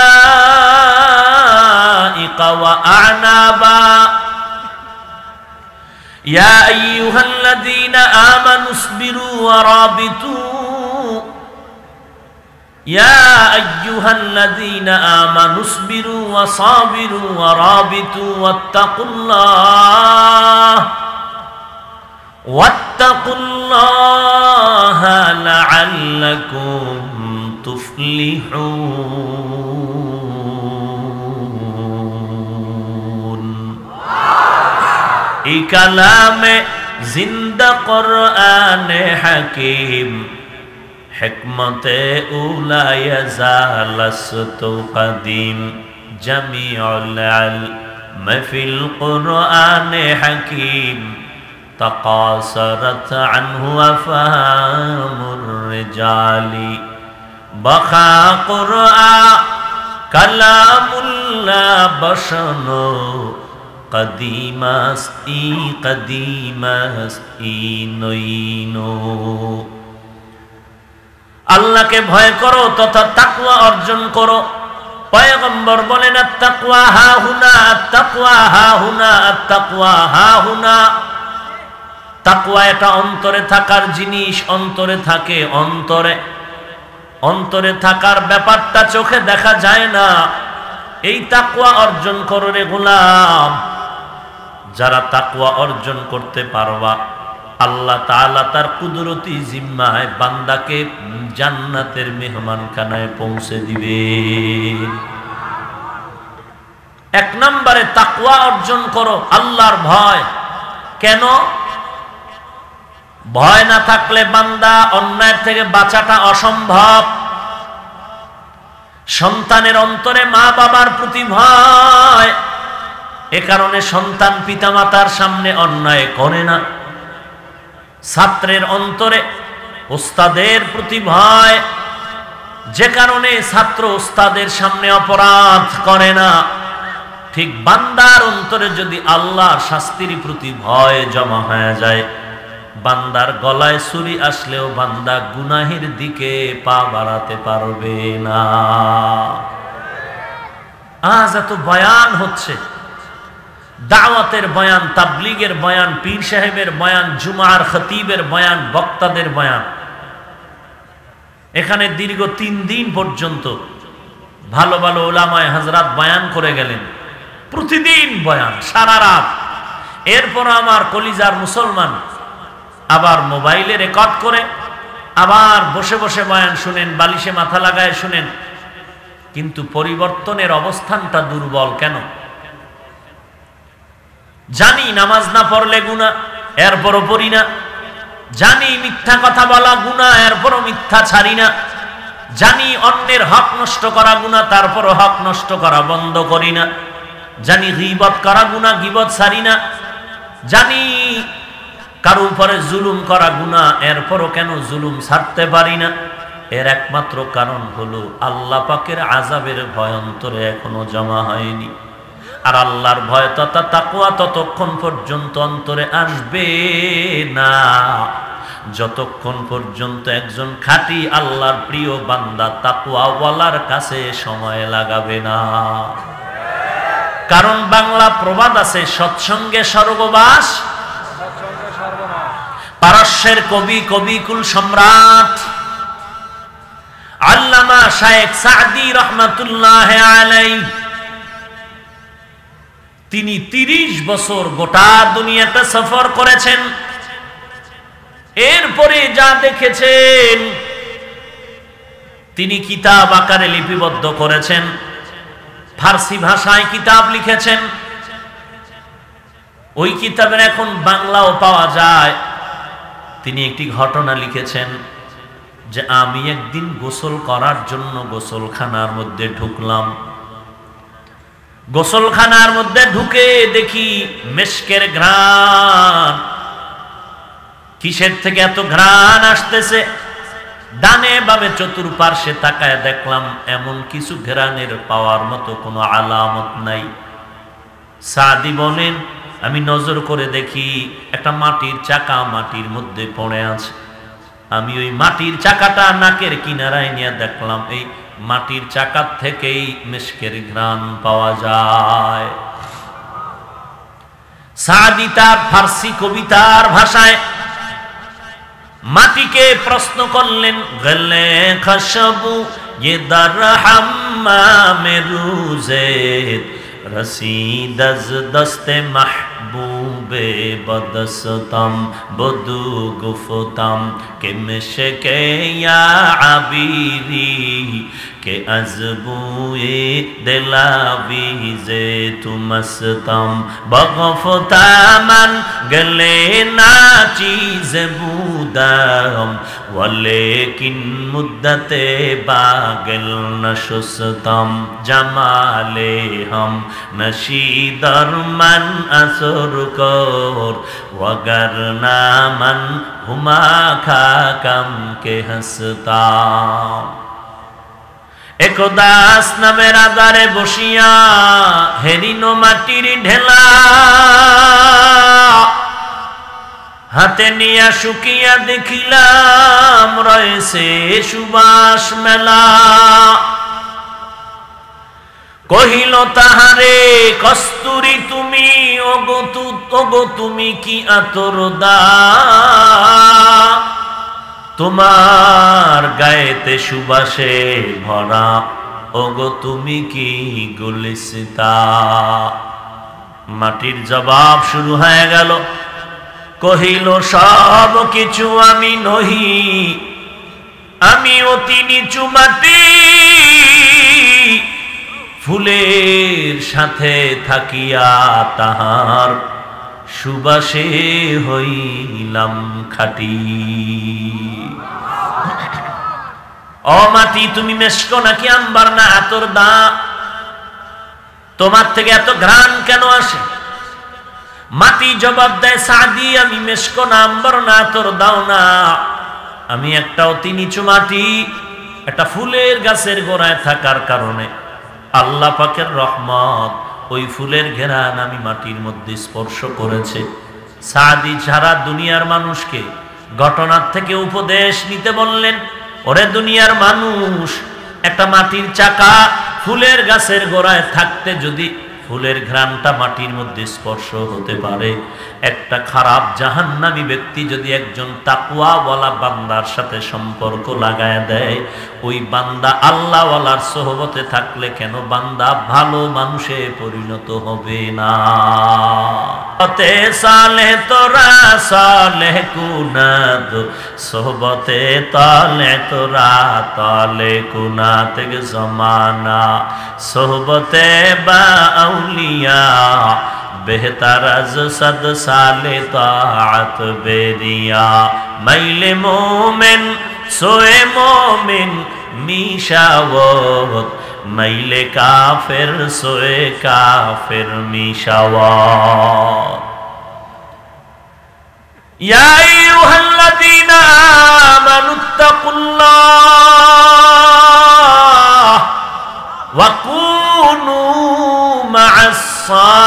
A: ওয়া আ'নাবা ইয়া আইয়ুহাল্লাযীনা আমানুসবিরু ওয়া রাবিতু يا أيها الذين آمنوا اصبروا وصابروا ورابطوا واتقوا الله لعلكم تفلحون। এই কালামে জিন্দা কোরআন হাকিম हिकमते उला यज़ालस्तु क़दीम जमीउल इल्म फिल क़ुरआन हकीम तक़ासरत अन्हु अफ़हामुर रिजाली बक़ा क़ुरआन कलामुल्लाह बशनो कदीमस्ती नईनो। আল্লাহকে ভয় করো তথা তাকওয়া অর্জন করো। পয়গম্বর বলেন, আত-তাকওয়া হাহুনা, আত-তাকওয়া হাহুনা, আত-তাকওয়া হাহুনা। তাকওয়া এটা অন্তরে থাকার জিনিস, অন্তরে থাকে। অন্তরে থাকার ব্যাপারটা চোখে দেখা যায় না। এই তাকওয়া অর্জন করো রে গোলাম। যারা তাকওয়া অর্জন করতে পারবা, আল্লাহ তাআলা তার কুদরতি জিম্মায় বান্দাকে জান্নাতের মেহমানখানায় পৌঁছে দিবে। এক নম্বরে তাকওয়া অর্জন করো, আল্লাহর ভয়। কেন? ভয় না থাকলে বান্দা অন্যায় থেকে বাঁচাটা অসম্ভব। সন্তানের অন্তরে মা বাবার প্রতি ভয়, এ কারণে সন্তান পিতামাতার সামনে অন্যায় করে না। ছাত্রের অন্তরে ওস্তাদের প্রতি ভয়, যে কারণে ছাত্র ওস্তাদের সামনে অপরাধ করে না। ঠিক বান্দার অন্তরে যদি আল্লাহর শাস্তির প্রতি ভয় জমা হয়ে যায়, বান্দার গলায় ছুরি আসলেও বান্দা গুনাহের দিকে পা বাড়াতে পারবে না। আজ এত বয়ান হচ্ছে, দাওয়াতের বয়ান, তাবলীগের বয়ান, পীর সাহেবের বয়ান, জুমার খতিবের বয়ান, বক্তাদের বয়ান। এখানে দীর্ঘ 3 দিন পর্যন্ত ভালো ভালো উলামায়ে হযরত বয়ান করে গেলেন, প্রতিদিন বয়ান, সারা রাত। এরপর আমার কলিজার মুসলমান আবার মোবাইলে রেকর্ড করে আবার বসে বসে বয়ান শুনেন, বালিশে মাথা লাগায় শুনেন। কিন্তু পরিবর্তনের অবস্থানটা দুর্বল কেন? জানি নামাজ না পড়লে গুনাহ, এরপরও পড়ি না। জানি মিথ্যা কথা বলা গুনাহ, এরপরও মিথ্যা ছাড়ি না। জানি অন্যের হক নষ্ট করা গুনাহ, তারপরও হক নষ্ট করা বন্ধ করি না। জানি গীবত করা গুনাহ, গীবত ছাড়ি না। জানি কারো উপরে জুলুম করা গুনাহ, এরপরও কেন জুলুম ছাড়তে পারি না? এর একমাত্র কারণ হলো আল্লাহ পাকের আযাবের ভয় অন্তরে এখনো জমা হয়নি। আর আল্লাহর ভয় তথা তাকওয়া ততক্ষণ পর্যন্ত অন্তরে আসবে না যতক্ষণ পর্যন্ত একজন খাঁটি আল্লাহর প্রিয় বান্দা তাকওয়াওয়ালার কাছে সময় লাগাবে না। কারণ বাংলা প্রবাদ আছে, সৎসঙ্গে স্বর্গবাস, পারস্যের কবি, কবিকুল সম্রাট আল্লামা শায়েখ সাদি রহমাতুল্লাহ আলাইহি, তিনি 30 বছর গোটা দুনিয়াটা সফর করেছেন। এরপরে যা দেখেছেন তিনি কিতাব আকারে লিপিবদ্ধ করেছেন, ফার্সি ভাষায় কিতাব লিখেছেন। ওই কিতাবের এখন বাংলাও পাওয়া যায়। তিনি একটি ঘটনা লিখেছেন যে আমি একদিন গোসল করার জন্য গোসলখানার মধ্যে ঢুকলাম। গোসলখানার মধ্যে ঢুকে দেখি মেশকের ঘ্রাণ। কিসের থেকে এত ঘ্রাণ আসতেছে? ডানে বামে চতুর্পার্শ্বে তাকায় দেখলাম এমন কিছু ঘ্রাণের পাওয়ার মতো কোনো আলামত নাই। সাদি বলেন, আমি নজর করে দেখি একটা মাটির চাকা মাটির মধ্যে পড়ে আছে। আমি ওই মাটির চাকাটা নাকের কিনারায় নিয়ে দেখলাম এই মাটির চাকার থেকেই মিশকের ঘ্রাণ পাওয়া যায়। সাদি তার ফার্সি কবিতার ভাষায় মাটিকে প্রশ্ন করলেন, গলে খশবু ये दर हम्माम रूज़ेत रसीद अज़ दस्ते महबूबे बदस्तम बदू गुफ्तम के मिशके या आबीरी के अज़बुए दिलावीज़े तुमस्तम बगफ्ता मन गले ना चीज़ बूदम वलेकिन मुद्दते बागल नशुस्तम जमाले हम नशीदर मन असुर कोर वगरना मन हुमा खाकम के हंसता। একদাস নামের আদারে বসিয়া হেরিনো মাটির ঢেলা হাতে নিয়া শুকিয়া দেখিলাম রয়েছে সুবাস মেলা। কহিল তাহারে কস্তুরী তুমি ওগো তুমি কি আতর দা, তোমার গায়েতে সুবাসে ভরা ওগো তুমি কি গুলিস্তা। মাটির জবাব শুরু হয়ে গেল, কহিল সব কিছু আমি নহি, আমি অতি নিচু মাটি, ফুলের সাথে থাকিয়া তাহার সুবাসে হইলাম খাটি। ও মাটি, তুমি মেশকো নাকি আম্বার না আতর দা? তোমার থেকে এত ঘ্রাণ কেন আসে? মাটি জবাব দেয়, সাদি আমি মেশকো না আম্বার না আতর দাও না, আমি একটা অতি নিচু মাটি, একটা ফুলের গাছের গোড়ায় থাকার কারণে আল্লাহ পাকের রহমত ওই ফুলের ঘেরান আমি মাটির মধ্যে স্পর্শ করেছে। সাদি সারা দুনিয়ার মানুষকে ঘটনার থেকে উপদেশ নিতে বললেন, ওরে দুনিয়ার মানুষ, একটা মাটির চাকা ফুলের গাছের গোড়ায় থাকতে যদি ফুলের ঘ্রাণটা মাটির মধ্যে স্পর্শ হতে পারে, একটা খারাপ জাহান্নামী ব্যক্তি যদি একজন তাকওয়াওয়ালা বান্দার সাথে সম্পর্ক লাগায় দেয়, ওই বান্দা আল্লাহওয়ালার সোহবতে থাকলে কেন বান্দা ভালো মানুষে পরিণত হবে না? তে সালে তোরা সালে কুনাদ সোহবতে তালে তোরা তালে কুনাত জমানা সোহবতে বা আউলিয়া बेहतर अज सद साले ताअत बेरिया मैले मोमिन सोए मोमिन মিশাওয়াত মাইলে কাফের সোয়ে কাফের মিশাওয়াত ইয়া আইয়ুহাল্লাযীনা আমানুত্তাকুল্লাহ ওয়া কুনু মা'আস সাদিকিন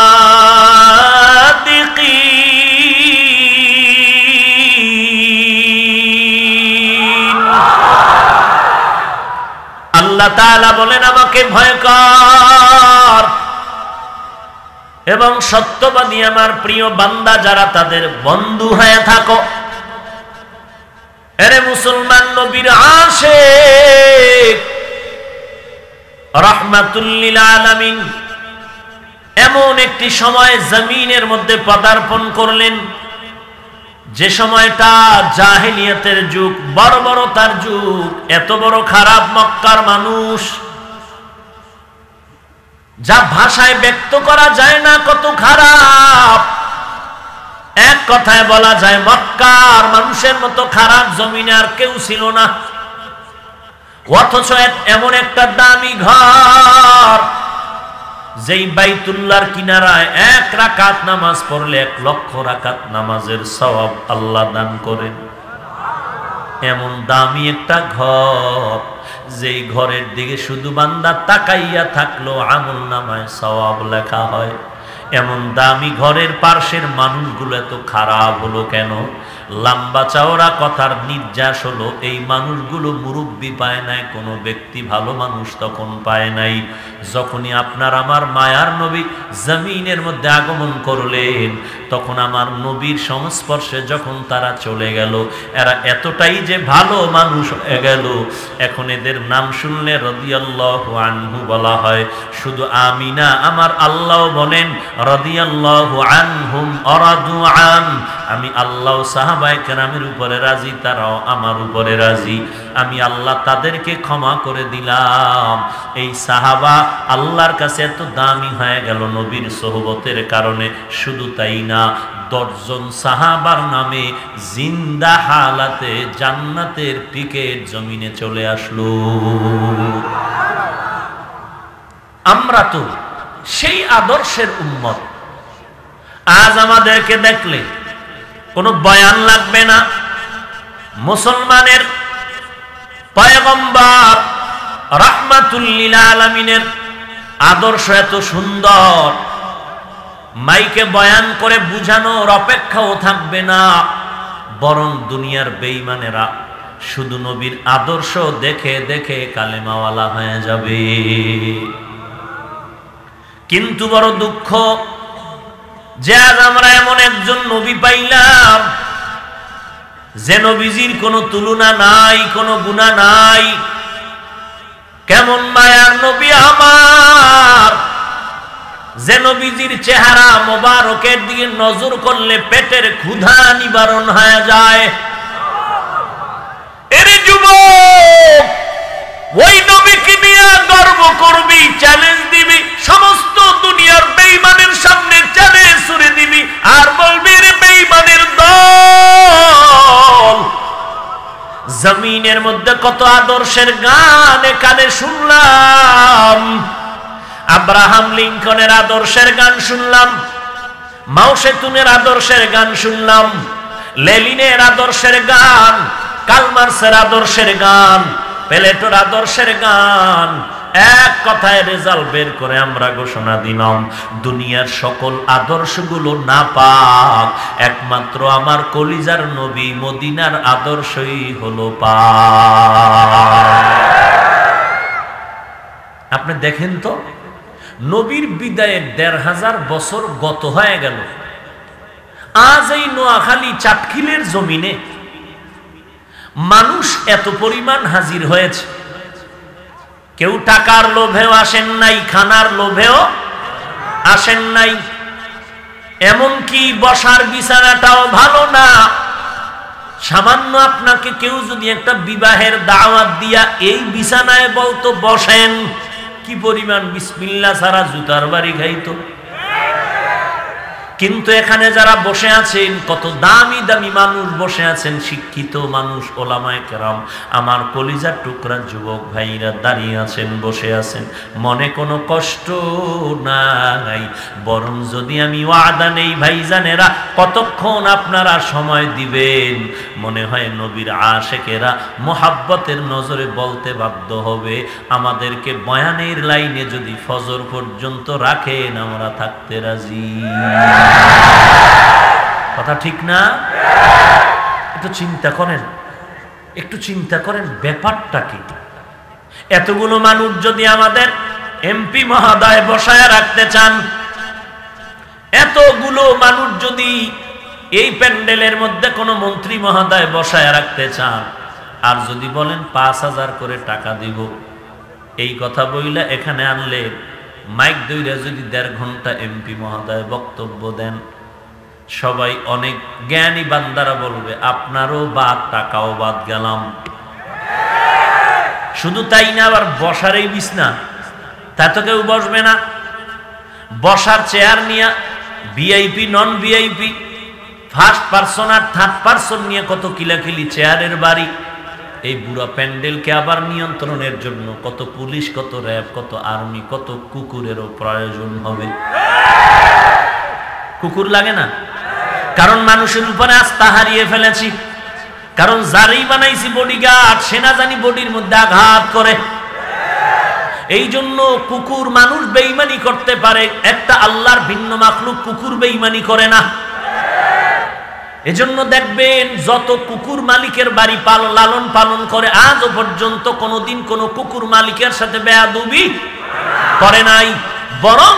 A: আল্লাহ তাআলা বলেন আমাকে ভয় কর এবং সত্যবাদী আমার প্রিয় বান্দা যারা তাদের বন্ধু হয়ে থাকো। এরে মুসলমান নবীর আশিক রাহমাতুল লিল আলামিন এমন একটি সময় জমিনের মধ্যে পদার্পণ করলেন যে সময়টা জাহেলিয়াতের যুগ, বর্বরতার যুগ, এত বড় খারাপ মক্কার মানুষ যা ভাষায় ব্যক্ত করা যায় না কত খারাপ। এক কথায় বলা যায় মক্কার মানুষের মতো খারাপ জমিনে আর কেউ ছিল না। অথচ এমন একটা দামি ঘর যেই বাইতুল্লাহর কিনারায় 1 রাকাত নামাজ পড়লে 1 লক্ষ রাকাত নামাজের সওয়াব আল্লাহ দান করেন। এমন দামি একটা ঘর যেই ঘরের দিকে শুধু বান্দা তাকাইয়া থাকলো আমল নামায় সওয়াব লেখা হয়। এমন দামি ঘরের পাশের মানুষগুলো এত খারাপ হলো কেন? লম্বা চওড়া কথার নির্যাস হলো এই মানুষগুলো মুরব্বি পায় নাই, কোনো ব্যক্তি ভালো মানুষ তখন পায় নাই। যখনই আপনার আমার মায়ার নবী জমিনের মধ্যে আগমন করলেন তখন আমার নবীর সংস্পর্শে যখন তারা চলে গেল এরা এতটাই যে ভালো মানুষ হয়ে গেল এখন এদের নাম শুনলে রাদিয়াল্লাহু আনহু বলা হয়। শুধু আমি না, আমার আল্লাহ বলেন রাদিয়াল্লাহু আনহুম আরাদু আন, আমি আল্লাহ সাহাবায়ে কেরামের উপরে রাজি, তারাও আমার উপরে রাজি। আমি আল্লাহ তাদেরকে ক্ষমা করে দিলাম। এই সাহাবা আল্লাহর কাছে এত দামি হয়ে গেল নবীর সোহবতের কারণে। শুধু তাই না, 10 জন সাহাবার নামে জিন্দা হালাতে জান্নাতের টিকিট জমিনে চলে আসলো। আমরা তো সেই আদর্শের উম্মত। আজ আমাদেরকে দেখলে কোনো বয়ান লাগবে না। মুসলমানের পয়গম্বর রাহমাতুল লিল আলামিনের আদর্শ এত সুন্দর, মাইকে বয়ান করে বুঝানোর অপেক্ষাও থাকবে না, বরং দুনিয়ার বেঈমানেরা শুধু নবীর আদর্শ দেখে দেখে কালেমাওয়ালা হয়ে যাবে। কিন্তু বড় দুঃখ যে আজ আমরা এমন একজন নবী পাইলাম যে নবীজির কোনো তুলনা নাই, কোনো গুনাহ নাই। কেমন মায়ার নবী আমার, যে নবীজির চেহারা মোবারকের দিকে নজর করলে পেটের ক্ষুধা নিবারণ হয়ে যায়। এর যুবক, ওই নবীকে নিয়ে গর্ব করবি, চ্যালেঞ্জ দিবি, সমস্ত দুনিয়ার বেঈমানের সামনে চ্যালেঞ্জ ছুড়ে দিবি আর বলবি রে বেঈমানের দল। জমিনের মধ্যে কত আদর্শের গান এখানে শুনলাম। আব্রাহাম লিঙ্কনের আদর্শের গান শুনলাম, মাও সেতুনের আদর্শের গান শুনলাম, লেনিনের আদর্শের গান, কালমার্সের আদর্শের গান, প্লেটোর আদর্শের গান। এক কথায় রেজাল্ট বের করে আমরা ঘোষণা দিলাম দুনিয়ার সকল আদর্শগুলো নাপাক, একমাত্র আমার কলিজার নবী মদিনার আদর্শই হলো পাক। আপনি দেখেন তো, নবীর বিদায়ের 1500 বছর গত হয়ে গেল। আজ এই নোয়াখালী চাটখিলের জমিনে মানুষ এত পরিমাণ হাজির হয়েছে। কেউ টাকার লোভেও আসেন নাই, খানার লোভেও আসেন নাই, এমনকি বসার বিছানাটাও ভালো না। সামান্য আপনাকে কেউ যদি একটা বিবাহের দাওয়াত দিয়া এই বিছানায় বলতো বসেন, কি পরিমাণ বিসমিল্লাহ ছাড়া জুতার বাড়ি খাইতো। কিন্তু এখানে যারা বসে আছেন, কত দামি দামি মানুষ বসে আছেন, শিক্ষিত মানুষ, ওলামায়ে কেরাম, আমার কলিজার টুকরা যুবক ভাইরা দাঁড়িয়ে আছেন, বসে আছেন, মনে কোনো কষ্ট নাই। বরং যদি আমি ওয়াদা নেই ভাইজানেরা, কতক্ষণ আপনারা সময় দিবেন, মনে হয় নবীর আশেকেরা মোহাব্বতের নজরে বলতে বাধ্য হবে, আমাদেরকে বয়ানের লাইনে যদি ফজর পর্যন্ত রাখেন আমরা থাকতে রাজি। কথা ঠিক না? একটু চিন্তা করেন, একটু চিন্তা করেন ব্যাপারটা কি। এতগুলো মানুষ যদি আমাদের এমপি মহোদয় বসায় রাখতে চান, এতগুলো মানুষ যদি এই প্যান্ডেলের মধ্যে কোনো মন্ত্রী মহোদয় বসায় রাখতে চান, আর যদি বলেন ৫,০০০ করে টাকা দিব, এই কথা বইলা এখানে আনলে মাইক দইরা যদি ১.৫ ঘন্টা এমপি মহোদয় বক্তব্য দেন, সবাই অনেক জ্ঞানী বান্দারা বলবে আপনারও বাদ, টাকাও বাদ গেলাম। শুধু তাই না, আবার বসারই বিছনা, তা তো কেউ বসবে না। বসার চেয়ার নিয়ে ভিআইপি, নন ভিআইপি, ফার্স্ট পারসন আর থার্ড পারসন নিয়ে কত কিলাকিলি, চেয়ারের বাড়ি। এই বুড়া প্যান্ডেলকে আবার নিয়ন্ত্রণের জন্য কত পুলিশ, কত র্যাব, কত আর্মি, কত কুকুরেরও প্রয়োজন হবে। কুকুর লাগে না? কারণ মানুষের উপরে আস্থা হারিয়ে ফেলেছি। কারণ যারই বানাইছি বডিগার্ড, সেনা জানি বডির মধ্যে আঘাত করে। এই জন্য কুকুর মানুষ বেঈমানি করতে পারে, একটা আল্লাহর ভিন্ন মাখলুক কুকুর বেঈমানি করে না। এজন্য দেখবেন যত কুকুর মালিকের বাড়ি লালন পালন করে, আজও পর্যন্ত কোনোদিন কোনো কুকুর মালিকের সাথে বেয়াদবি করে নাই, বরং